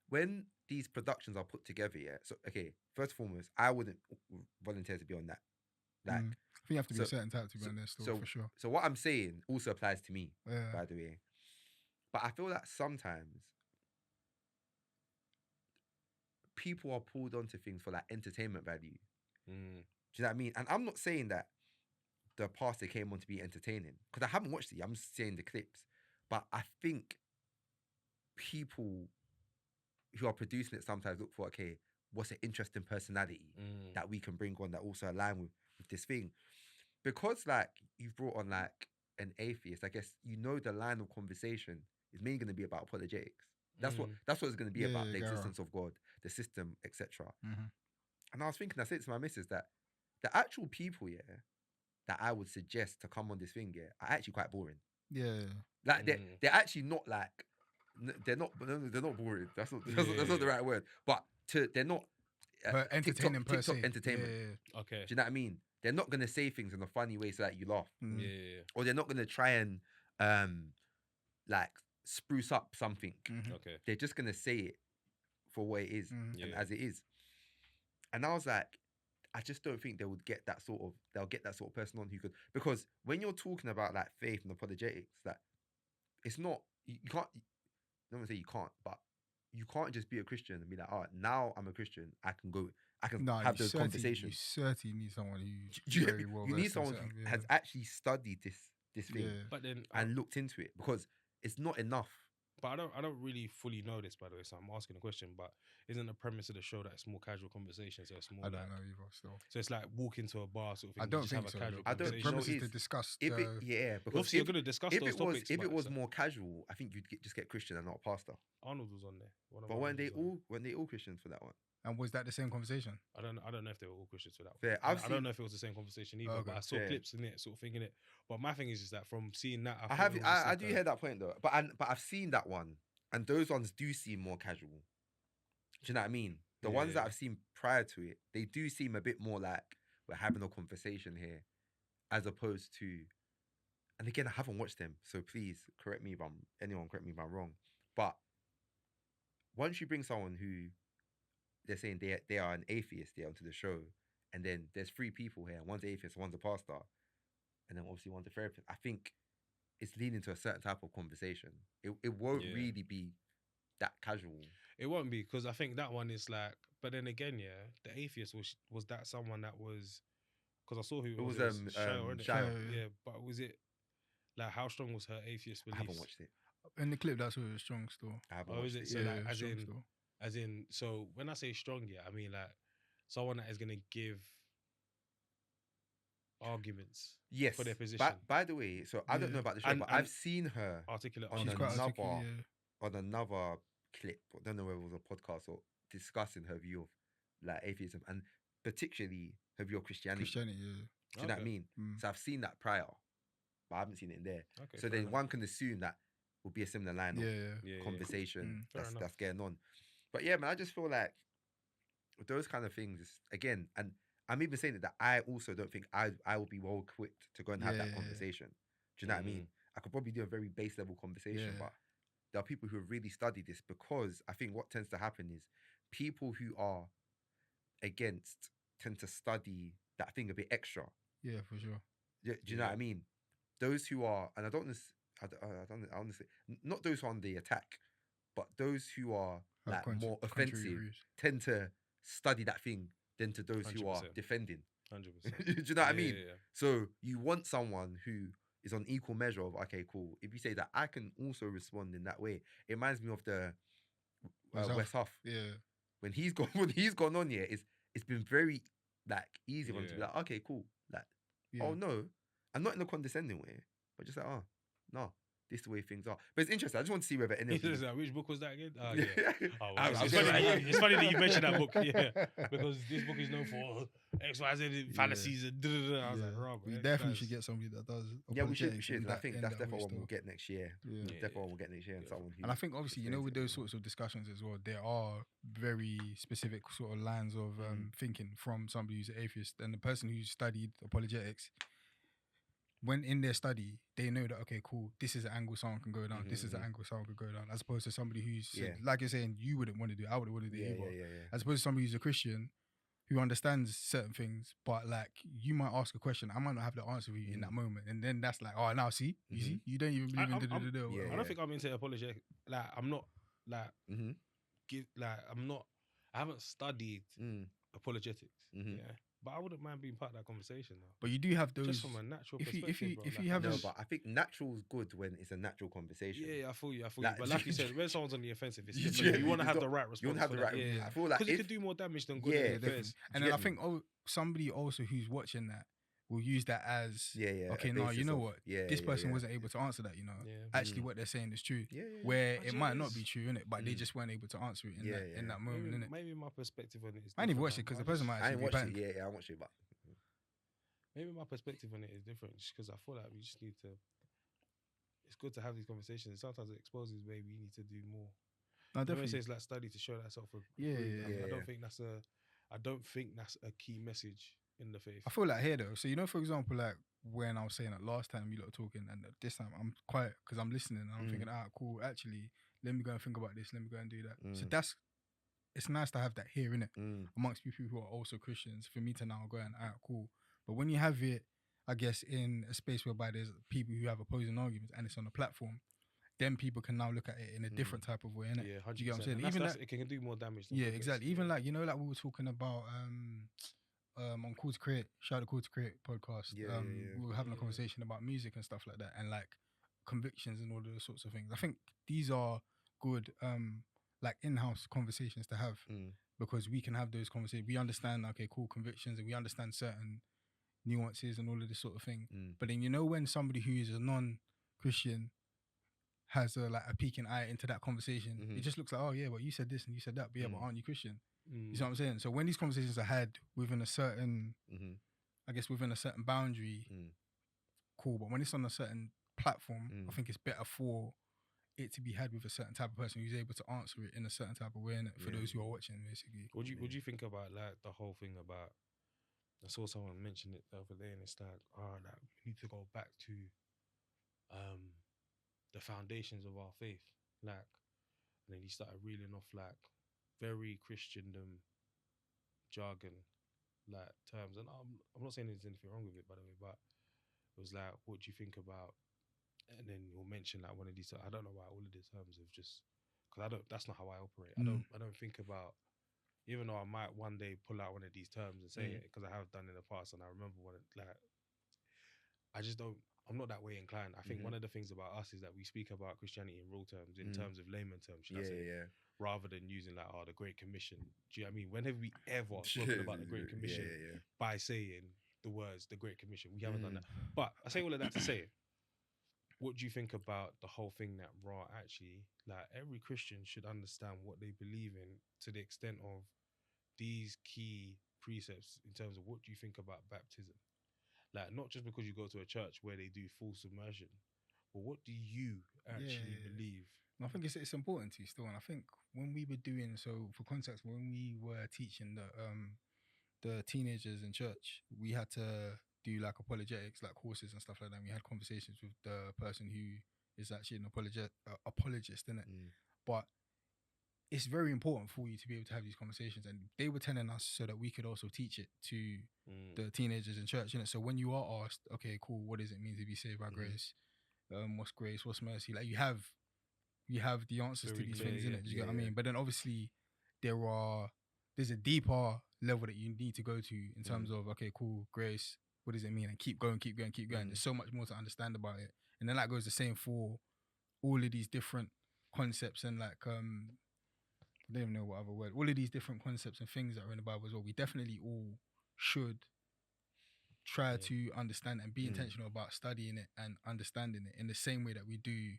when these productions are put together, so okay, first and foremost, I wouldn't volunteer to be on that. Like, I think you have to be a certain type to be on this store, for sure. So what I'm saying also applies to me, by the way. But I feel that sometimes people are pulled onto things for like entertainment value. Do you know what I mean? And I'm not saying that the pastor came on to be entertaining, because I haven't watched it. I'm just saying the clips. But I think people who are producing it sometimes look for, okay, what's an interesting personality that we can bring on that also align with this thing. Because like you've brought on like an atheist, I guess you know the line of conversation is mainly going to be about apologetics. That's what it's going to be about, the existence of God, the system, etc. And I was thinking, I said to my missus that the actual people that I would suggest to come on this thing are actually quite boring. Like they're actually not like they're not boring. That's not the right word. But they're not entertaining TikTok entertainment. Okay. Do you know what I mean? They're not gonna say things in a funny way so that you laugh. Or they're not gonna try and like spruce up something. Okay. They're just gonna say it for what it is and as it is. And I was like, I just don't think they'll get that sort of person on who could, because when you're talking about like faith and apologetics, that it's not, you can't, I don't want to say you can't, but you can't just be a Christian and be like, all right, now I'm a Christian, I can have those conversations. You certainly need someone who's very well you need someone who has actually studied this thing but then and looked into it, because it's not enough. But I don't really fully know this, by the way, so I'm asking a question. But isn't the premise of the show that it's more casual conversation? So it's more. I don't know either. Still, so it's like walk into a bar sort of thing. I don't think so. I don't. The premise is to discuss. Because obviously you're going to discuss those topics. If it was more casual, I think you'd just get Christian and not a pastor. Arnold was on there. But weren't they all Christians for that one? And was that the same conversation? I don't know if they were all Christians for that one. I don't know if it was the same conversation either. But I saw clips in it, sort of thinking it. But my thing is just that from seeing that, I do hear that point though. But I've seen that one. And those ones do seem more casual. Do you know what I mean? The ones that I've seen prior to it, they do seem a bit more like we're having a conversation here, as opposed to. And again, I haven't watched them, so please correct me if I'm wrong. But once you bring someone who they're saying they are an atheist onto the show, and then there's 3 people here, one's atheist, one's a pastor, and then obviously one's a therapist, I think it's leading to a certain type of conversation. It won't really be that casual. It won't be, because I think that one is like. But then again, the atheist was that someone that was, because I saw who it was. Shayo. Yeah, but was it like how strong was her atheist beliefs? I haven't watched it. In the clip, that's what it was strong still. I haven't watched it. So like, as in, so when I say strong, I mean like someone that is gonna give arguments for their position. By the way, so I don't know about the show, but I've seen her articulate on another clip. I don't know whether it was a podcast or discussing her view of like atheism and particularly her view of Christianity. Do you know what I mean? So I've seen that prior, but I haven't seen it in there. So then one can assume that will be a similar line of conversation that's going on. But yeah, man, I just feel like with those kind of things, again, and I'm even saying that I also don't think I will be well equipped to go and have that conversation. Do you know what I mean? I could probably do a very base level conversation, but there are people who have really studied this, because I think what tends to happen is people who are against tend to study that thing a bit extra. Yeah, for sure. Do you know what I mean? Those who are, and I don't honestly, not those who are on the attack, but those who are like more offensive tend to study that thing than to those who are 100%. defending. 100%. Do you know what I mean? Yeah. So you want someone who is on equal measure of, okay, cool. If you say that I can also respond in that way, it reminds me of the West Huff. Yeah. When he's gone on here, it's been very like easy for him to be like, okay, cool. Like, oh no, I'm not in a condescending way, but just like, oh no, this is the way things are. But it's interesting. I just want to see whether any of these... Which book was that again? Yeah. It's funny that you mentioned that book, because this book is known for X, Y, Z fallacies and I was like, Rob, we definitely should get somebody that does. Yeah, we should. I think that's definitely what we'll get next year. Definitely what we'll get next year, and someone who. And I think obviously, with those sorts of discussions as well, there are very specific sort of lines of thinking from somebody who's an atheist and the person who studied apologetics. When in their study, they know that, okay, cool, this is an angle someone can go down, this is an angle someone could go down, as opposed to somebody who's, like you're saying, you wouldn't want to do it, I wouldn't want to do it either. As opposed to somebody who's a Christian who understands certain things, but like, you might ask a question, I might not have the answer for you in that moment. And then that's like, oh, now see? You see? You don't even believe in I don't think I'm into apologetic. Like, I'm not, like, I haven't studied apologetics. But I wouldn't mind being part of that conversation now. But you do have those... Just from a natural perspective, if you have... No, but I think natural's good when it's a natural conversation. Yeah, I feel you. But like you said, when someone's on the offensive, it's different. You want to have the right response. You want to have the right... Yeah. I feel like... Because it could do more damage than good. Yeah, and then I think somebody also who's watching that will use that as... Okay, no, you know what? This person wasn't able to answer that, Actually, what they're saying is true. Where it might not be true, innit? But they just weren't able to answer it in that moment, innit? Maybe my perspective on it is... I didn't even watch it because the person might actually be banned. I watched it, but... Maybe my perspective on it is different, just because I feel like we just need to... It's good to have these conversations. Sometimes it exposes maybe you need to do more. No, definitely. Say it's like study to show that self. I don't think that's a key message in the faith. I feel like here though. So for example, like when I was saying that last time you lot were talking, and this time I'm quiet because I'm listening and I'm thinking, cool. Actually, let me go and think about this. Let me go and do that. So it's nice to have that here, innit? Amongst people who are also Christians, for me to now go and cool. But when you have it, I guess, in a space whereby there's people who have opposing arguments and it's on a platform, then people can now look at it in a different type of way, innit? Yeah, 100%. Do you get what I'm saying? Even it can do more damage. Yeah, exactly. Even like, like we were talking about on Cool to Create, shout out to Cool to Create podcast. We were having a conversation about music and stuff like that, and like convictions and all those sorts of things. I think these are good like in-house conversations to have because we can have those conversations. We understand, okay, cool, convictions, and we understand certain nuances and all of this sort of thing. But then when somebody who is a non-Christian has a peeking eye into that conversation, it just looks like, oh yeah, well you said this and you said that, but yeah, but aren't you Christian? You see what I'm saying? So when these conversations are had within a certain, I guess within a certain boundary, cool. But when it's on a certain platform, I think it's better for it to be had with a certain type of person who's able to answer it in a certain type of way, for those who are watching, basically. Would you think about like the whole thing about? I saw someone mention it the other day, and it's like, like we need to go back to the foundations of our faith, like, and then he started reeling off like very Christendom jargon, like terms, and I'm not saying there's anything wrong with it, by the way, but it was like, what do you think about? And then he'll mention like one of these. I don't know why all of these terms of just because that's not how I operate. I don't think about. Even though I might one day pull out one of these terms and say it, because I have done in the past, and I remember I just don't. I'm not that way inclined. I think one of the things about us is that we speak about Christianity in real terms, in terms of layman terms, should I say, rather than using like, the Great Commission. Do you know what I mean? When have we ever spoken about the Great Commission by saying the words the Great Commission? We haven't done that. But I say all of that to say, what do you think about the whole thing that actually, like, every Christian should understand what they believe in to the extent of these key precepts in terms of what do you think about baptism? Like, not just because you go to a church where they do full submersion, but what do you actually believe? I think it's important to you still, and I think when we were doing, so for context, when we were teaching the teenagers in church, we had to do like apologetics, like courses and stuff like that. And we had conversations with the person who is actually an apologist, innit? But it's very important for you to be able to have these conversations, and they were telling us so that we could also teach it to the teenagers in church, innit? So when you are asked, okay, cool, what does it mean to be saved by grace? What's grace? What's mercy? Like, you have we have the answers to Very these clear, things, yeah. innit? Do you get what I Yeah. mean? But then obviously there's a deeper level that you need to go to in terms of, okay, cool, grace, what does it mean? And keep going. There's so much more to understand about it. And then that goes the same for all of these different concepts and like I don't even know what other word. All of these different concepts and things that are in the Bible as well. We definitely all should try to understand and be intentional about studying it and understanding it in the same way that we do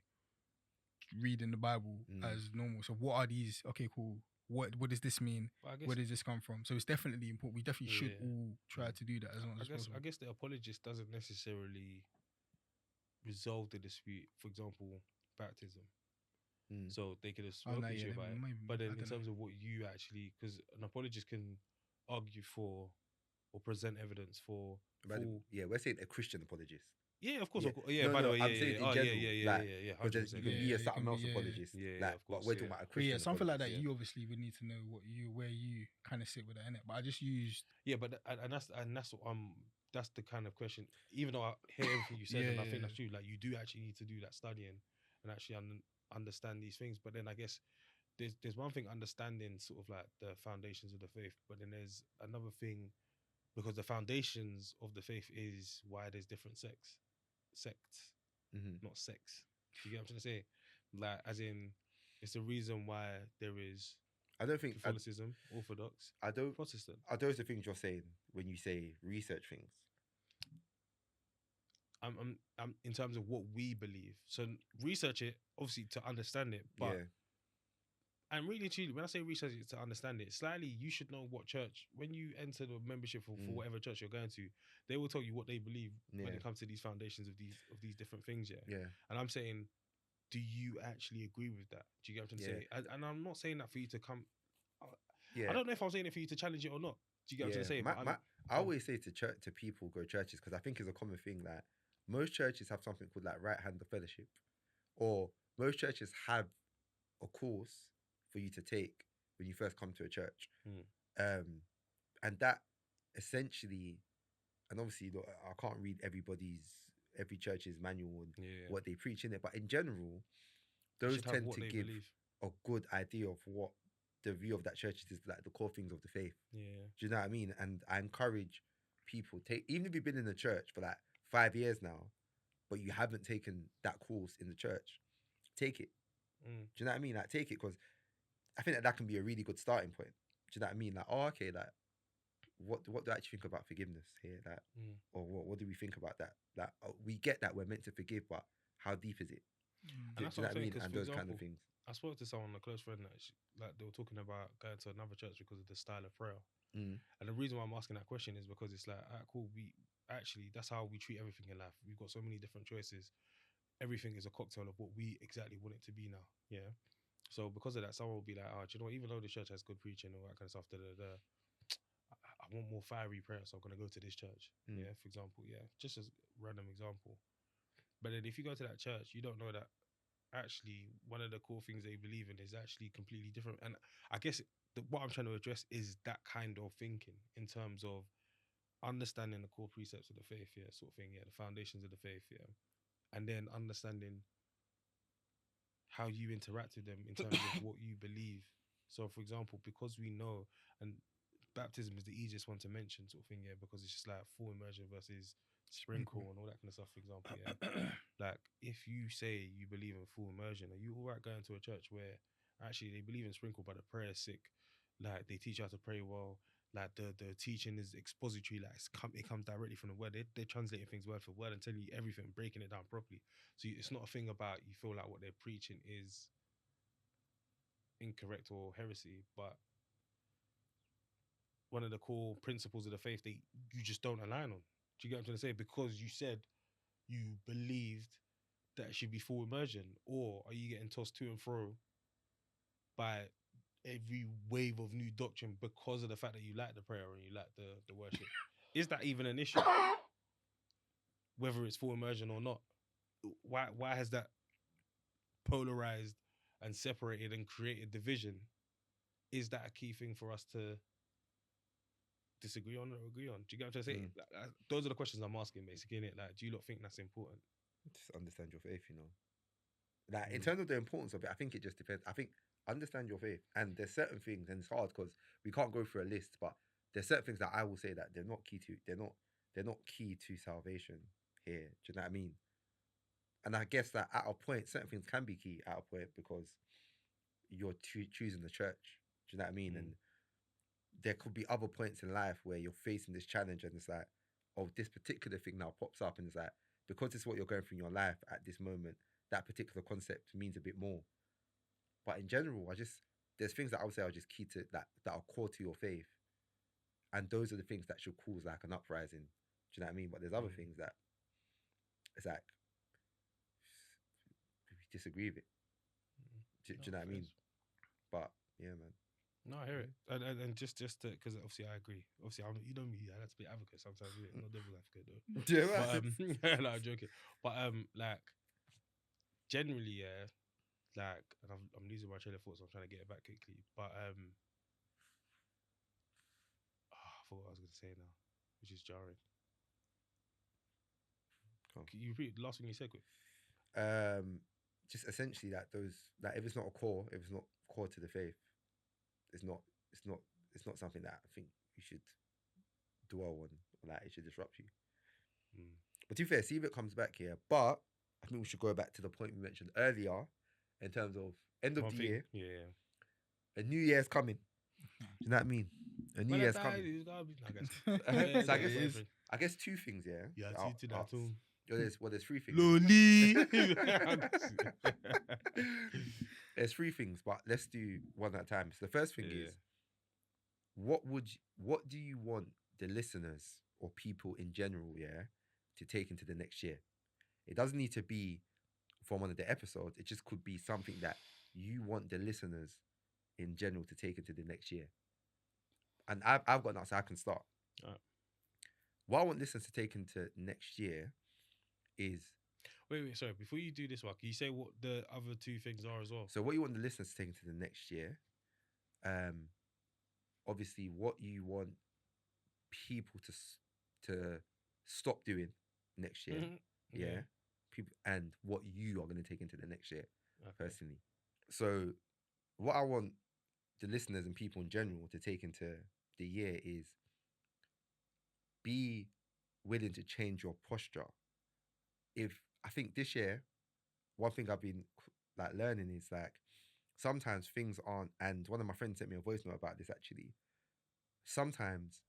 reading the Bible as normal. So what are these? Okay, cool. What does this mean? Where does this come from? So it's definitely important. We definitely should all try to do that as much as possible. I guess the apologist doesn't necessarily resolve the dispute. For example, baptism. So they could have spoken to you about it. But then in terms of what you actually, because an apologist can argue for or present evidence for full... we're saying a Christian apologist. Yeah, of course. Yeah. By the way, I'm saying in general, yeah. Because you can be a something else apologist. Yeah, of course. But we're talking about a Christian. Something like that. Yeah. You obviously would need to know where you kind of sit with that, innit? But I just used. Yeah, but that's the kind of question. Even though I hear everything you said, and I think that's true. Like you do actually need to do that studying and actually understand these things. But then I guess there's one thing understanding sort of like the foundations of the faith, but then there's another thing, because the foundations of the faith is why there's different sects, not sex. Do you get what I'm trying to say? Like, as in, it's the reason why there is. I don't think Catholicism, Orthodox, Protestant. Are those the things you're saying when you say research things? I'm in terms of what we believe. So research it, obviously, to understand it. But and really, truly, when I say research it to understand it, slightly, you should know what church. When you enter the membership for whatever church you're going to, they will tell you what they believe when it comes to these foundations of these different things. Yeah. And I'm saying, do you actually agree with that? Do you get what I'm trying to say? And I'm not saying that for you to come. I don't know if I'm saying it for you to challenge it or not. Do you get what I'm trying to say? I always say to people go churches, because I think it's a common thing that most churches have something called like right hand of fellowship, or most churches have a course for you to take when you first come to a church, and that essentially, and obviously, look, I can't read every church's manual and what they preach in it, but in general, those tend to give a good idea of what the view of that church is, like the core things of the faith. Do you know what I mean? And I encourage people, even if you've been in the church for like 5 years now, but you haven't taken that course in the church, take it. Do you know what I mean? Like, take it, because I think that can be a really good starting point. Do you know what I mean? Like, oh, okay, like, what do I actually think about forgiveness here? Like, or what do we think about that? Like, we get that we're meant to forgive, but how deep is it? And that's what I mean. And those kind of things. I spoke to someone, a close friend, like they were talking about going to another church because of the style of prayer. And the reason why I'm asking that question is because it's like, cool, that's how we treat everything in life. We've got so many different choices. Everything is a cocktail of what we exactly want it to be now. Yeah. So because of that, someone will be like, do you know, even though the church has good preaching and all that kind of stuff, I want more fiery prayer, so I'm going to go to this church. Yeah, for example. Yeah, just as a random example. But then if you go to that church, you don't know that actually one of the core things they believe in is actually completely different. And I guess what I'm trying to address is that kind of thinking in terms of understanding the core precepts of the faith, sort of thing, the foundations of the faith, and then understanding how you interact with them in terms of what you believe. So, for example, because we know, and baptism is the easiest one to mention, sort of thing, because it's just like full immersion versus sprinkle and all that kind of stuff, for example, like, if you say you believe in full immersion, are you all right going to a church where actually they believe in sprinkle, but the prayer is sick? Like, they teach you how to pray well. Like, the teaching is expository. Like, it comes directly from the word. They're translating things word for word and telling you everything, breaking it down properly. So it's not a thing about you feel like what they're preaching is incorrect or heresy, but one of the core principles of the faith you just don't align on. Do you get what I'm trying to say? Because you said you believed that it should be full immersion, or are you getting tossed to and fro by every wave of new doctrine because of the fact that you like the prayer and you like the worship? Is that even an issue? Whether it's full immersion or not, why has that polarized and separated and created division? Is that a key thing for us to disagree on or agree on? Do you get what I'm trying to say? Like, those are the questions I'm asking, basically, innit? Like, do you not think that's important? Just understand your faith, you know. Like in terms of the importance of it, I think it just depends. I think understand your faith, and there's certain things, and it's hard because we can't go through a list, but there's certain things that I will say that they're not key to. They're not key to salvation here. Do you know what I mean? And I guess that at a point, certain things can be key at a point because you're choosing the church. Do you know what I mean? And there could be other points in life where you're facing this challenge, and it's like, oh, this particular thing now pops up, and it's like, because it's what you're going through in your life at this moment, that particular concept means a bit more. But in general, there's things that I would say are just key to that are core to your faith, and those are the things that should cause like an uprising. Do you know what I mean? But there's other things that it's like we disagree with it. Do you know what I mean? But yeah, man. No, I hear it, and just because obviously I agree. Obviously, you know me, I like to be advocate sometimes. I'm not devil advocate though. Yeah, but no, I'm joking. But like generally, yeah, like, and I'm losing my train of thought, so I'm trying to get it back quickly. But I forgot what I was gonna say now, which is jarring. Cool. Can you repeat the last thing you said, quick? Just essentially that if it's not core to the faith, it's not something that I think you should dwell on, like it should disrupt you. But to be fair, see if it comes back here. But I think we should go back to the point we mentioned earlier in terms of end of the year. Yeah. A new year's coming. Do you know what I mean? A new year's coming. I guess two things, yeah. There's three things. There's three things, but let's do one at a time. So the first thing is, what do you want the listeners or people in general, to take into the next year? It doesn't need to be from one of the episodes. It just could be something that you want the listeners in general to take into the next year. And I've got that, so I can start. What I want listeners to take into next year is... Wait, sorry. Before you do this one, can you say what the other two things are as well? So what you want the listeners to take into the next year, obviously what you want people to stop doing next year, people, and what you are going to take into the next year, personally. So what I want the listeners and people in general to take into the year is be willing to change your posture. I think this year, one thing I've been like learning is like sometimes things aren't, and one of my friends sent me a voice note about this actually. Sometimes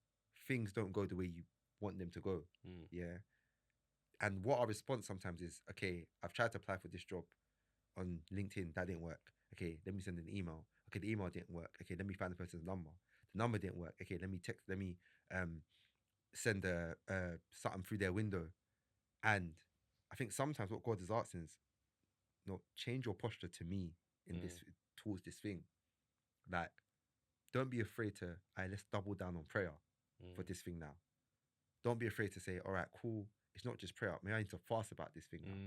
things don't go the way you want them to go. Yeah. And what our response sometimes is, okay, I've tried to apply for this job on LinkedIn, that didn't work. Okay, let me send an email. Okay, the email didn't work. Okay, let me find the person's number. The number didn't work. Okay, let me send something through their window. And I think sometimes what God is asking is, change your posture to me in towards this thing. Like, don't be afraid to, let's double down on prayer for this thing now. Don't be afraid to say, all right, cool. It's not just prayer. Maybe I need to fast about this thing now. Do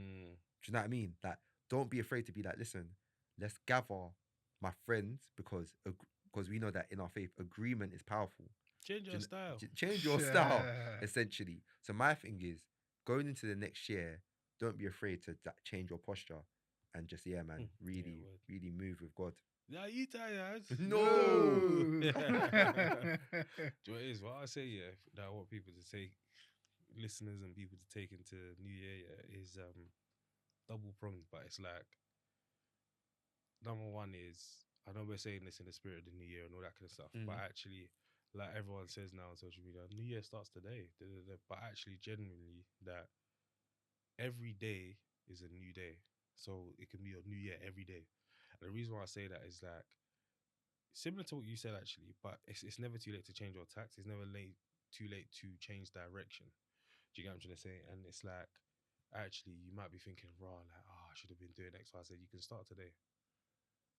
you know what I mean? Like, don't be afraid to be like, listen, let's gather my friends because we know that in our faith, agreement is powerful. Change your style. Change your style, essentially. So my thing is, going into the next year, don't be afraid to change your posture and just, really move with God. Are you tired? No. Do you know what it is? What I say, that I want people to take, listeners and people to take into New Year, is double pronged. But it's like, number one is, I know we're saying this in the spirit of the New Year and all that kind of stuff, but actually, like everyone says now on social media, New Year starts today. But actually, genuinely, that every day is a new day. So it can be your New Year every day. And the reason why I say that is like, similar to what you said actually, but it's never too late to change your tax. It's never too late to change direction. Do you get what I'm trying to say? And it's like, actually, you might be thinking, raw, like, I should have been doing X, Y, Z. You can start today,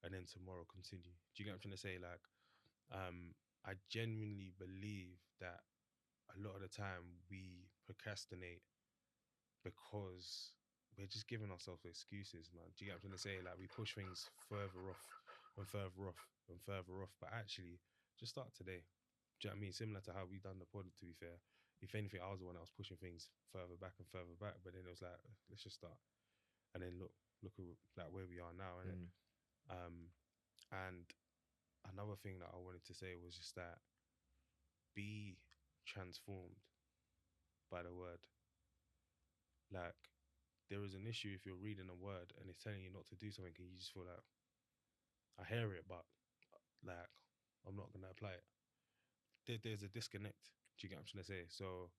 and then tomorrow continue. Do you get what I'm trying to say? Like, I genuinely believe that a lot of the time we procrastinate because we're just giving ourselves excuses, man. Do you get what I'm trying to say? Like, we push things further off and further off and further off. But actually, just start today. Do you know what I mean? Similar to how we done the pod, to be fair. If anything, I was the one that was pushing things further back and further back. But then it was like, let's just start. And then look, look at like where we are now, innit? And another thing that I wanted to say was just that be transformed by the word. Like, there is an issue if you're reading a word and it's telling you not to do something, and you just feel like, I hear it, but like, I'm not gonna apply it. There's a disconnect. Do you get what I'm trying to say? So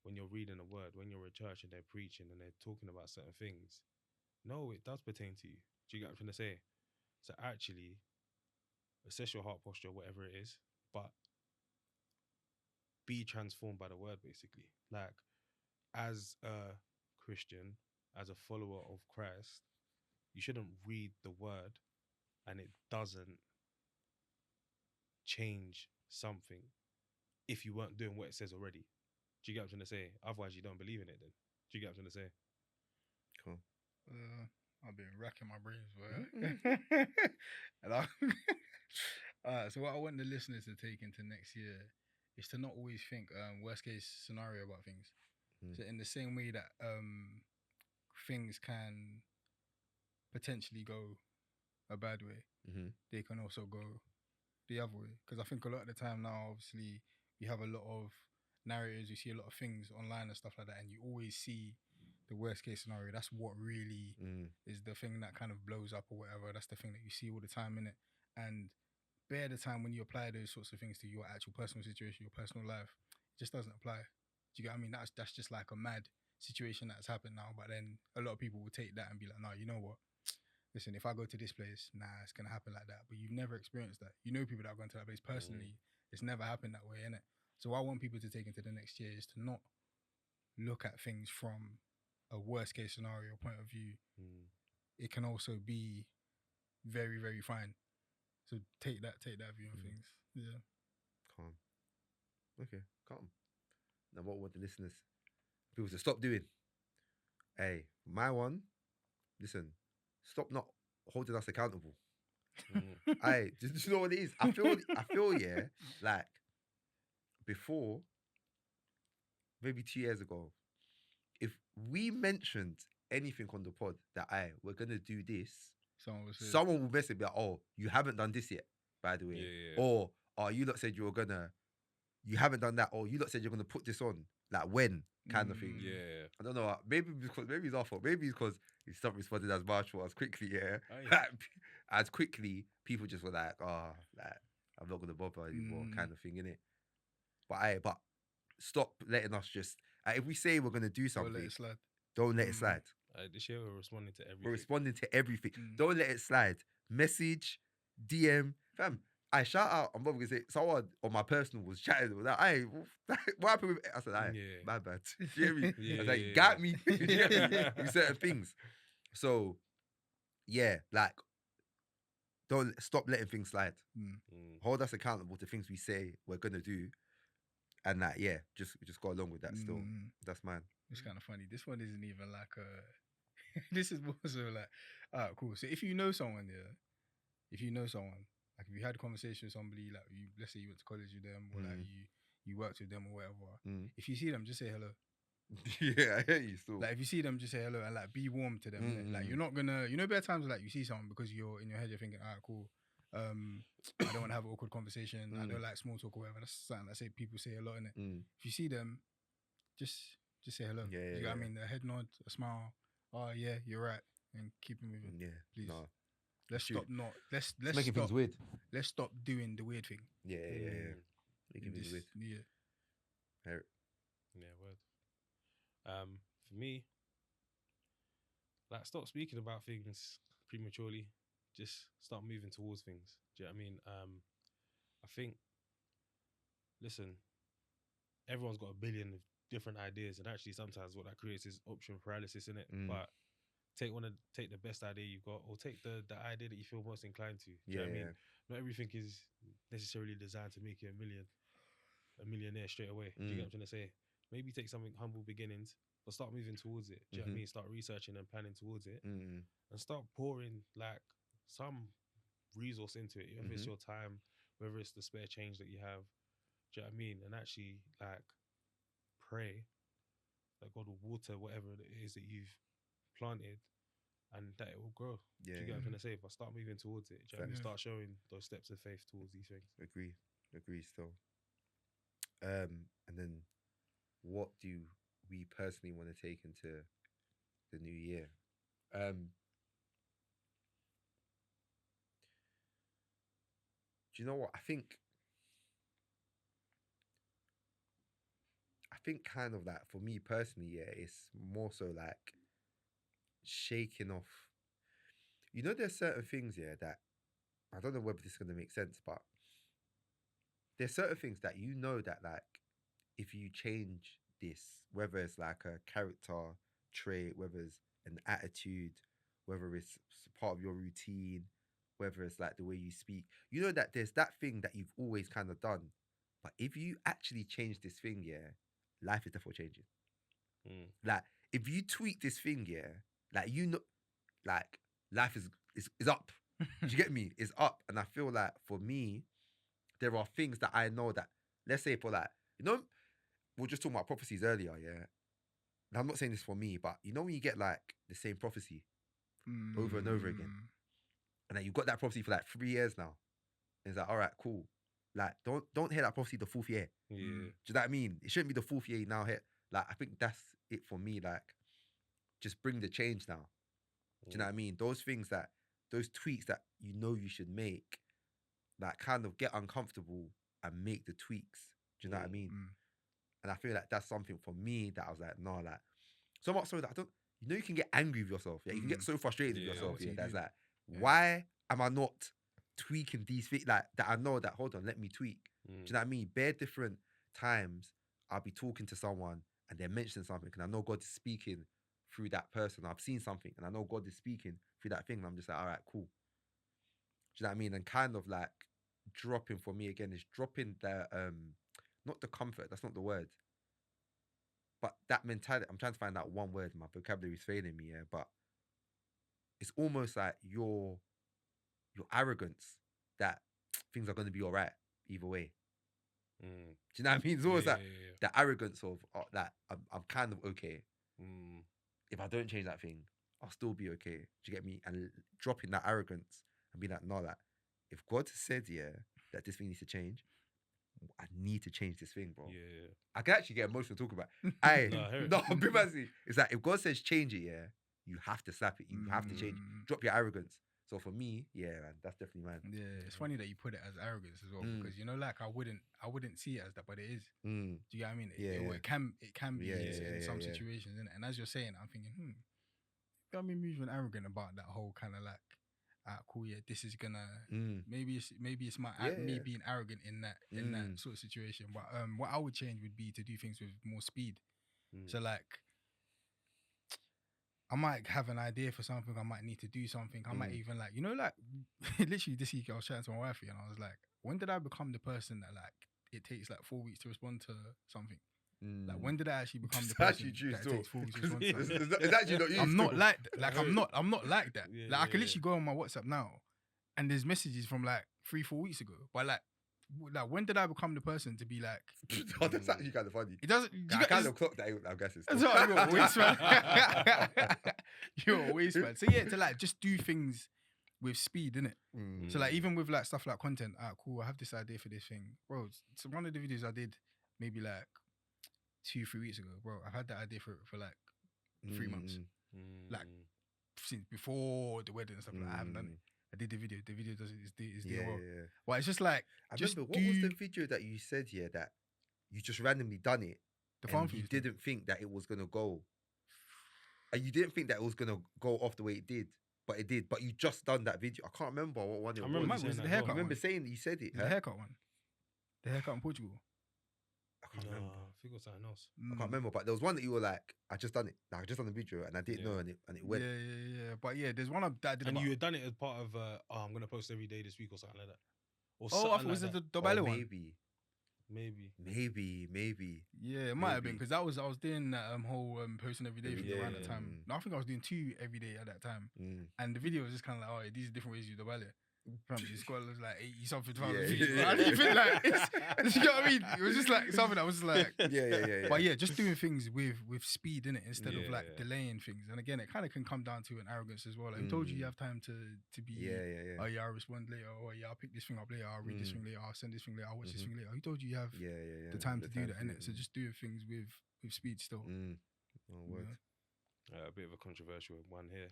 when you're reading a word, when you're in church and they're preaching and they're talking about certain things, no, it does pertain to you. Do you get what I'm trying to say? So actually, assess your heart posture, whatever it is, but be transformed by the word, basically. Like, as a Christian, as a follower of Christ, you shouldn't read the word and it doesn't change something if you weren't doing what it says already. Do you get what I'm trying to say? Otherwise, you don't believe in it then. Do you get what I'm trying to say? Cool. I've been racking my brains, bro. And alright, so what I want the listeners to take into next year is to not always think worst case scenario about things. So in the same way that things can potentially go a bad way, they can also go the other way. Because I think a lot of the time now, obviously, you have a lot of narratives, you see a lot of things online and stuff like that, and you always see the worst case scenario. That's what really is the thing that kind of blows up or whatever. That's the thing that you see all the time in it. And bear the time when you apply those sorts of things to your actual personal situation, your personal life, it just doesn't apply. Do you get what I mean? That's just like a mad situation that's happened now. But then a lot of people will take that and be like, no, you know what? Listen, if I go to this place, nah, it's gonna happen like that. But you've never experienced that. You know people that have gone to that place personally. It's never happened that way, innit? So what I want people to take into the next year is to not look at things from a worst case scenario point of view. It can also be very, very fine. So take that view on things. Yeah. Calm. Okay, calm. Now what would the listeners people to stop doing? Hey, my one, listen, stop not holding us accountable. Hey, do you know what it is? I feel, yeah, like before, maybe 2 years ago, if we mentioned anything on the pod that we're gonna do this, someone will message me like, oh, you haven't done this yet, by the way. Yeah. Or you lot said you haven't done that, or you lot said you're gonna put this on. Like when kind of thing. Yeah. I don't know. Maybe it's our fault. Maybe it's because he stopped responding as much or as quickly, yeah. As quickly, people just were like, oh, like, I'm not gonna bother anymore, kind of thing, innit? But stop letting us just if we say we're gonna do something, don't let it slide. This year we're responding to everything. We're responding to everything. Don't let it slide. Message, DM, fam. I shout out. I'm not gonna say someone on my personal was chatting with that. What happened with? I said, my bad. Do you hear me? I was like, you got me. With certain things. So, yeah, like, don't stop letting things slide. Hold us accountable to things we say we're gonna do, and that, yeah, just go along with that. Still, that's mine. It's kind of funny. This one isn't even like a. This is more so like, alright, cool. So if you know someone, like if you had a conversation with somebody, like let's say you went to college with them, or like you worked with them or whatever. If you see them, just say hello. Yeah, I hear you still. Like if you see them, just say hello and like be warm to them. Like you're not gonna, there are times like you see someone because you're in your head, you're thinking, alright, cool. I don't want to have an awkward conversation. I don't like small talk or whatever. That's something that people say a lot in it. If you see them, just say hello. Yeah, you know what I mean? A head nod, a smile. Oh yeah, you're right, and keep it moving. Yeah, please. No. Let's stop. Not let's making stop, things weird. Let's stop doing the weird thing. Yeah. Making things weird. Yeah. Hear it. Yeah, word. For me, like, stop speaking about things prematurely. Just start moving towards things. Do you know what I mean? I think, listen, everyone's got a billion of different ideas, and actually sometimes what that creates is option paralysis in it. But take the best idea you've got, or take the idea that you feel most inclined to. Do you know what I mean? Not everything is necessarily designed to make you a millionaire straight away. Do you get what I'm trying to say? Maybe take something humble beginnings, but start moving towards it. Do you know what I mean? Start researching and planning towards it, and start pouring like some resource into it. Whether it's your time, whether it's the spare change that you have. Do you know what I mean? And actually, like, pray that God will water whatever it is that you've planted, and that it will grow. Yeah, Do you get what I'm trying to say? If I start moving towards it, do you know what I mean? Yeah. Start showing those steps of faith towards these things. agree still. And then what do we personally want to take into the new year? Do you know what? I think kind of like for me personally, yeah, it's more so like shaking off. You know, there's certain things, yeah, that I don't know whether this is gonna make sense, but there's certain things that you know that like if you change this, whether it's like a character trait, whether it's an attitude, whether it's part of your routine, whether it's like the way you speak, you know that there's that thing that you've always kind of done. But if you actually change this thing, yeah, life is definitely changing. Like if you tweak this thing, yeah, like you know, like life is up. Do you get me? It's up. And I feel like for me, there are things that I know that, let's say for like, you know, we were just talking about prophecies earlier, yeah. And I'm not saying this for me, but you know when you get like the same prophecy over and over again, and then you got that prophecy for like 3 years now, and it's like, all right, cool. Like don't hear that prophecy the fourth year. Yeah. Do you know what I mean? It shouldn't be the fourth year you now hit. Like I think that's it for me. Like just bring the change now. Do you know what I mean? Those things that, those tweaks that you know you should make, like kind of get uncomfortable and make the tweaks. Do you know what I mean? And I feel like that's something for me that I was like, no, like so much so that I don't. You know, you can get angry with yourself. Yeah, you can get so frustrated with yourself. Yeah, that's like, why am I not tweaking these things like that? I know that. Hold on, let me tweak. Do you know what I mean? Bare different times I'll be talking to someone and they're mentioning something, and I know God is speaking through that person. I've seen something, and I know God is speaking through that thing. And I'm just like, all right, cool. Do you know what I mean? And kind of like dropping for me again is dropping the not the comfort. That's not the word. But that mentality, I'm trying to find that one word. My vocabulary is failing me, yeah. But it's almost like your arrogance that things are going to be all right either way. Do you know what I mean? It's always like the arrogance of that I'm kind of okay. If I don't change that thing, I'll still be okay. Do you get me? And dropping that arrogance and being like, no, that if God said, yeah, that this thing needs to change, I need to change this thing, bro. Yeah. I can actually get emotional talking about it. It's like if God says change it, yeah, you have to slap it. You have to change it. Drop your arrogance. So for me, yeah, man, that's definitely mine. Yeah, it's funny that you put it as arrogance as well, because you know, like I wouldn't see it as that, but it is. Do you get what I mean? It can be in some situations, innit? And as you're saying, I'm thinking, got me moving arrogant about that whole kind of like, cool, yeah, this is gonna maybe it's me being arrogant in that sort of situation. But what I would change would be to do things with more speed. So like, I might have an idea for something. I might need to do something. I might even like, you know, like literally this week I was chatting to my wife and I was like, when did I become the person that like it takes like 4 weeks to respond to something? Like when did I actually become the person that it takes 4 weeks to respond to something? It's actually not you. I'm not like that. Like I'm not like that. Like I can literally go on my WhatsApp now and there's messages from like 3-4 weeks ago. But like when did I become the person to be like? Oh, that's actually kind of funny. It doesn't. I kind of clocked that. I guess it's. That's what you're a waste man. You're a waste man. So yeah, to like just do things with speed, innit? So like even with like stuff like content, cool. I have this idea for this thing, bro. So one of the videos I did maybe like 2-3 weeks ago, bro. I've had that idea for like 3 months, like since before the wedding and stuff. Like I haven't done it. I did the video. The video does it. Is doing well. Yeah. Well, it's just like I remember what was the video that you said here that you just randomly done it. The farm you didn't think that it was gonna go. And you didn't think that it was gonna go off the way it did, but it did. But you just done that video. I can't remember what one it was. Was it the haircut? I remember saying that you said it. The haircut one. The haircut in Portugal. I can't remember. I think it was something else. I can't remember, but there was one that you were like, I just done it. Like, I just done the video and I didn't know, and it went. Yeah. But yeah, there's one that I did. And you had done it as part of, I'm gonna post every day this week or something like that. Or I thought was it the Dobale one? Maybe. Yeah, it might have been because I was doing that whole posting every day thing around that time. No, I think I was doing 2 every day at that time, and the video was just kind of like, oh, these are different ways you Dobale. Apparently, the squad was like 80 something Yeah, thousand feet. yeah. I didn't even like, you know what I mean? It was just like something that was like, yeah. But yeah, just doing things with speed in it instead of like Yeah. delaying things. And again, it kind of can come down to an arrogance as well. Like, who told you have time to be? Yeah. Oh yeah, I'll respond later. Oh yeah, I'll pick this thing up later. I'll read this thing later. I'll send this thing later. I'll watch this thing later. Who told you have the time to do that? Innit? So just doing things with speed still. Oh, word. A bit of a controversial one here.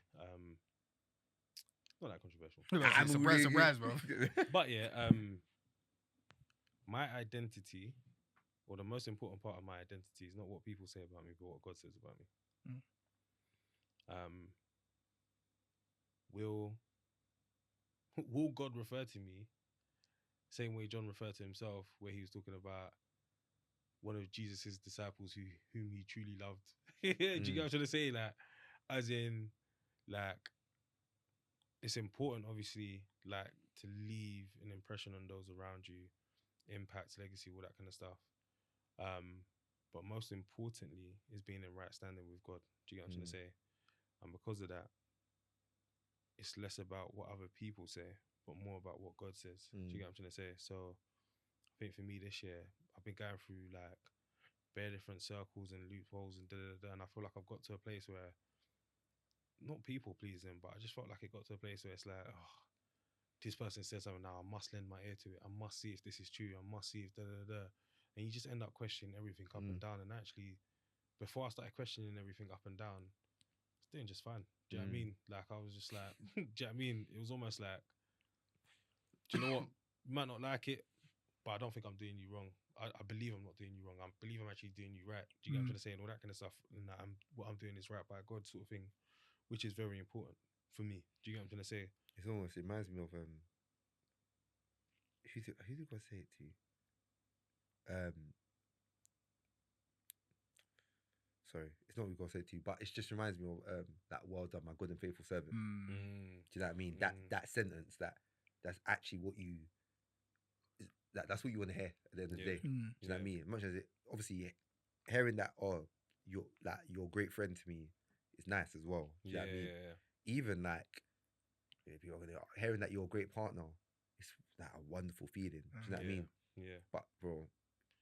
Not that controversial. Surprise, bro. But yeah, my identity, or the most important part of my identity, is not what people say about me, but what God says about me. Will God refer to me same way John referred to himself, where he was talking about one of Jesus's disciples whom he truly loved? Do you get what I'm trying to say? Like, as in, like, it's important, obviously, like, to leave an impression on those around you, impact, legacy, all that kind of stuff. But most importantly is being in right standing with God. Do you get what I'm trying to say? And because of that, it's less about what other people say, but more about what God says. Do you get what I'm trying to say? So I think for me this year, I've been going through like bare different circles and loopholes and and I feel like I've got to a place where, not people pleasing, but I just felt like it got to a place where it's like, oh, this person says something now, I must lend my ear to it. I must see if this is true. I must see if and you just end up questioning everything up and down. And actually, before I started questioning everything up and down, it's doing just fine. Do you know what I mean? Like, I was just like, do you know what I mean? It was almost like, do you know what? You might not like it, but I don't think I'm doing you wrong. I believe I'm not doing you wrong. I believe I'm actually doing you right. Do you get what I'm trying to say? And all that kind of stuff. And that what I'm doing is right by God, sort of thing, which is very important for me. Do you get what I'm trying to say? It reminds me of who did God say it to? Sorry, it's not what God said to you, but it just reminds me of that "Well done, my good and faithful servant." Do you know what I mean? That sentence, that's actually what you that's what you want to hear at the end of the day. Do you know what I mean? Much as it obviously hearing that, oh, you're a great friend to me, is nice as well. Do you know what I mean? Even like hearing that you're a great partner, it's like a wonderful feeling. Do you know what I mean? Yeah. But bro,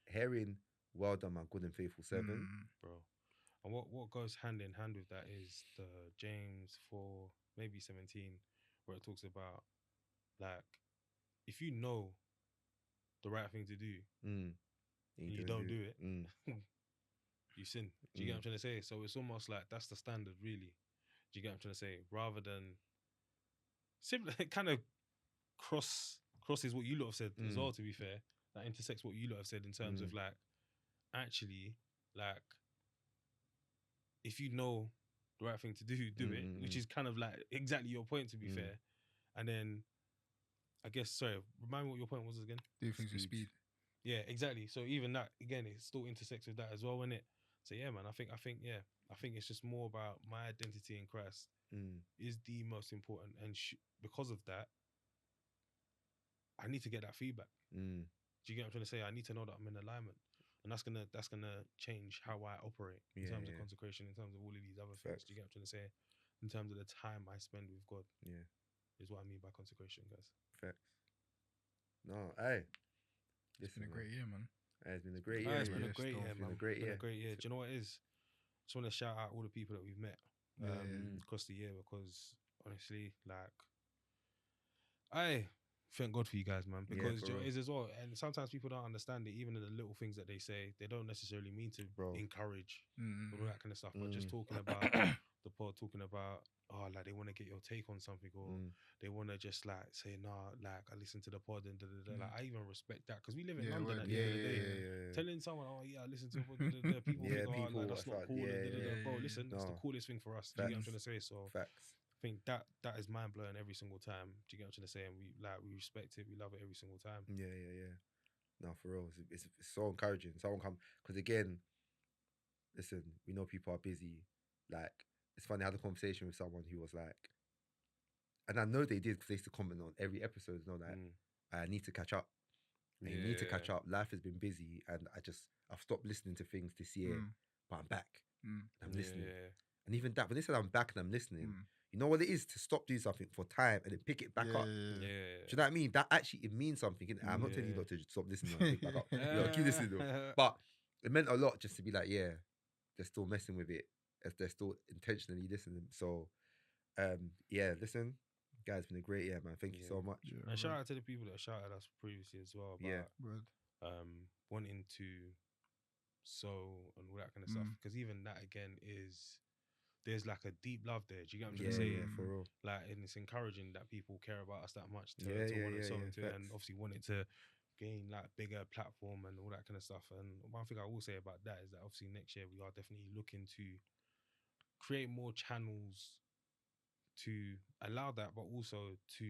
hearing "Well done, my good and faithful servant," bro. And what goes hand in hand with that is the James 4, maybe 17, where it talks about, like, if you know the right thing to do and you don't do it, you sin. Do you get what I'm trying to say? So it's almost like that's the standard, really. Do you get what I'm trying to say? Rather than it kind of crosses what you lot have said as well, to be fair. That intersects what you lot have said in terms of, like, actually, like, if you know the right thing to do, do it, which is kind of like exactly your point, to be fair. And then, I guess, sorry, remind me what your point was again. Do things with speed. Yeah, exactly. So even that, again, it still intersects with that as well, innit? So yeah, man, I think it's just more about my identity in Christ is the most important, and because of that, I need to get that feedback. Do you get what I'm trying to say? I need to know that I'm in alignment. And that's gonna change how I operate in terms of consecration, in terms of all of these other things. Do you get what I'm trying to say? In terms of the time I spend with God, is what I mean by consecration, guys. Facts. No, hey, it's been a great year, man. It's been a great year. It's been a great year, man. It's been a great year. Do you know what it is? I just want to shout out all the people that we've met across the year, because honestly, like, I thank God for you guys, man, because you know, it is as well. And sometimes people don't understand it, even in the little things that they say. They don't necessarily mean to encourage all that kind of stuff, but just talking about the pod, talking about, oh, like, they want to get your take on something, or they want to just like say, nah, like, I listen to the pod and like, I even respect that, because we live in London at the end of the day. Telling someone, oh yeah, I listen to people think, oh, like, that's not cool. Bro, listen, it's the coolest thing for us. Do you get what I'm trying to say? So facts. I think that is mind blowing every single time. Do you get what I'm trying to say? And we respect it, we love it every single time. Yeah. No, for real, it's so encouraging. Someone come, because again, listen, we know people are busy. Like, it's funny, I had a conversation with someone who was like, and I know they did, because they used to comment on every episode, you know, like, I need to catch up. You need to catch up. Life has been busy, and I've stopped listening to things this year, but I'm back. I'm listening. And even that, when they said I'm back and I'm listening, you know what it is to stop doing something for time and then pick it back up. Yeah. Do you know what I mean? That actually it means something. Innit? I'm not telling you not to stop listening and pick back up. Keep listening though. But it meant a lot just to be like, yeah, they're still messing with it as they're still intentionally listening. So, yeah, listen, guys, it's been a great year, man. Thank you so much. Yeah, and shout out to the people that shouted us previously as well about wanting to sow and all that kind of stuff. Because even that again there's like a deep love there. Do you get what I'm trying to say? Yeah, for real. Like, and it's encouraging that people care about us that much to want to sow into it, and obviously want it to gain like bigger platform and all that kind of stuff. And one thing I will say about that is that obviously next year we are definitely looking to create more channels to allow that, but also to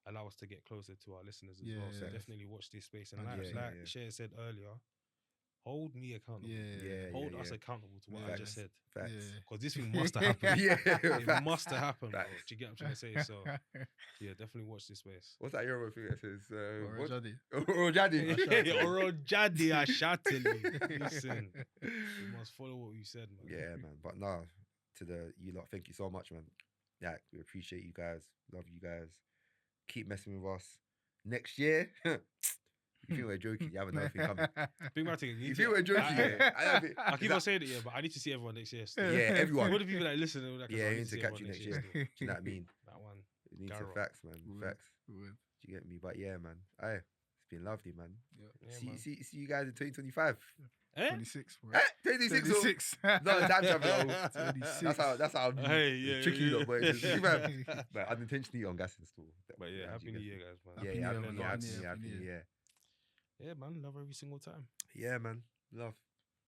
allow us to get closer to our listeners as well. So definitely watch this space. And like Shay said earlier, hold me accountable. Hold us accountable to what I just said. Facts. Because this thing must have happened. It must have happened, bro. Do you get what I'm trying to say? So, yeah, definitely watch this space. What's that Yoruba thing that says? Orojade. Orojade Ashateli. Listen, you must follow what you said, man. Yeah, man. But no, to you lot, thank you so much, man. Yeah, we appreciate you guys. Love you guys. Keep messing with us. Next year, you think we're joking? You have another thing coming. Big man thing. You think we're joking? I keep on saying it, but I need to see everyone next year. Still. Yeah, everyone. What the people that listen? All that I need to catch you next year. Do you know what I mean? That one. It needs some facts, man. Facts. Do you get me? But yeah, man. Aye, it's been lovely, man. See you guys in 2025. 26, bro. 26. No, time travel. 26. That's how tricky you lot, but it's just, but unintentionally on gas and store. But yeah, happy New Year, guys, man. Yeah, happy New Year. Yeah, man, love every single time. Yeah, man, love.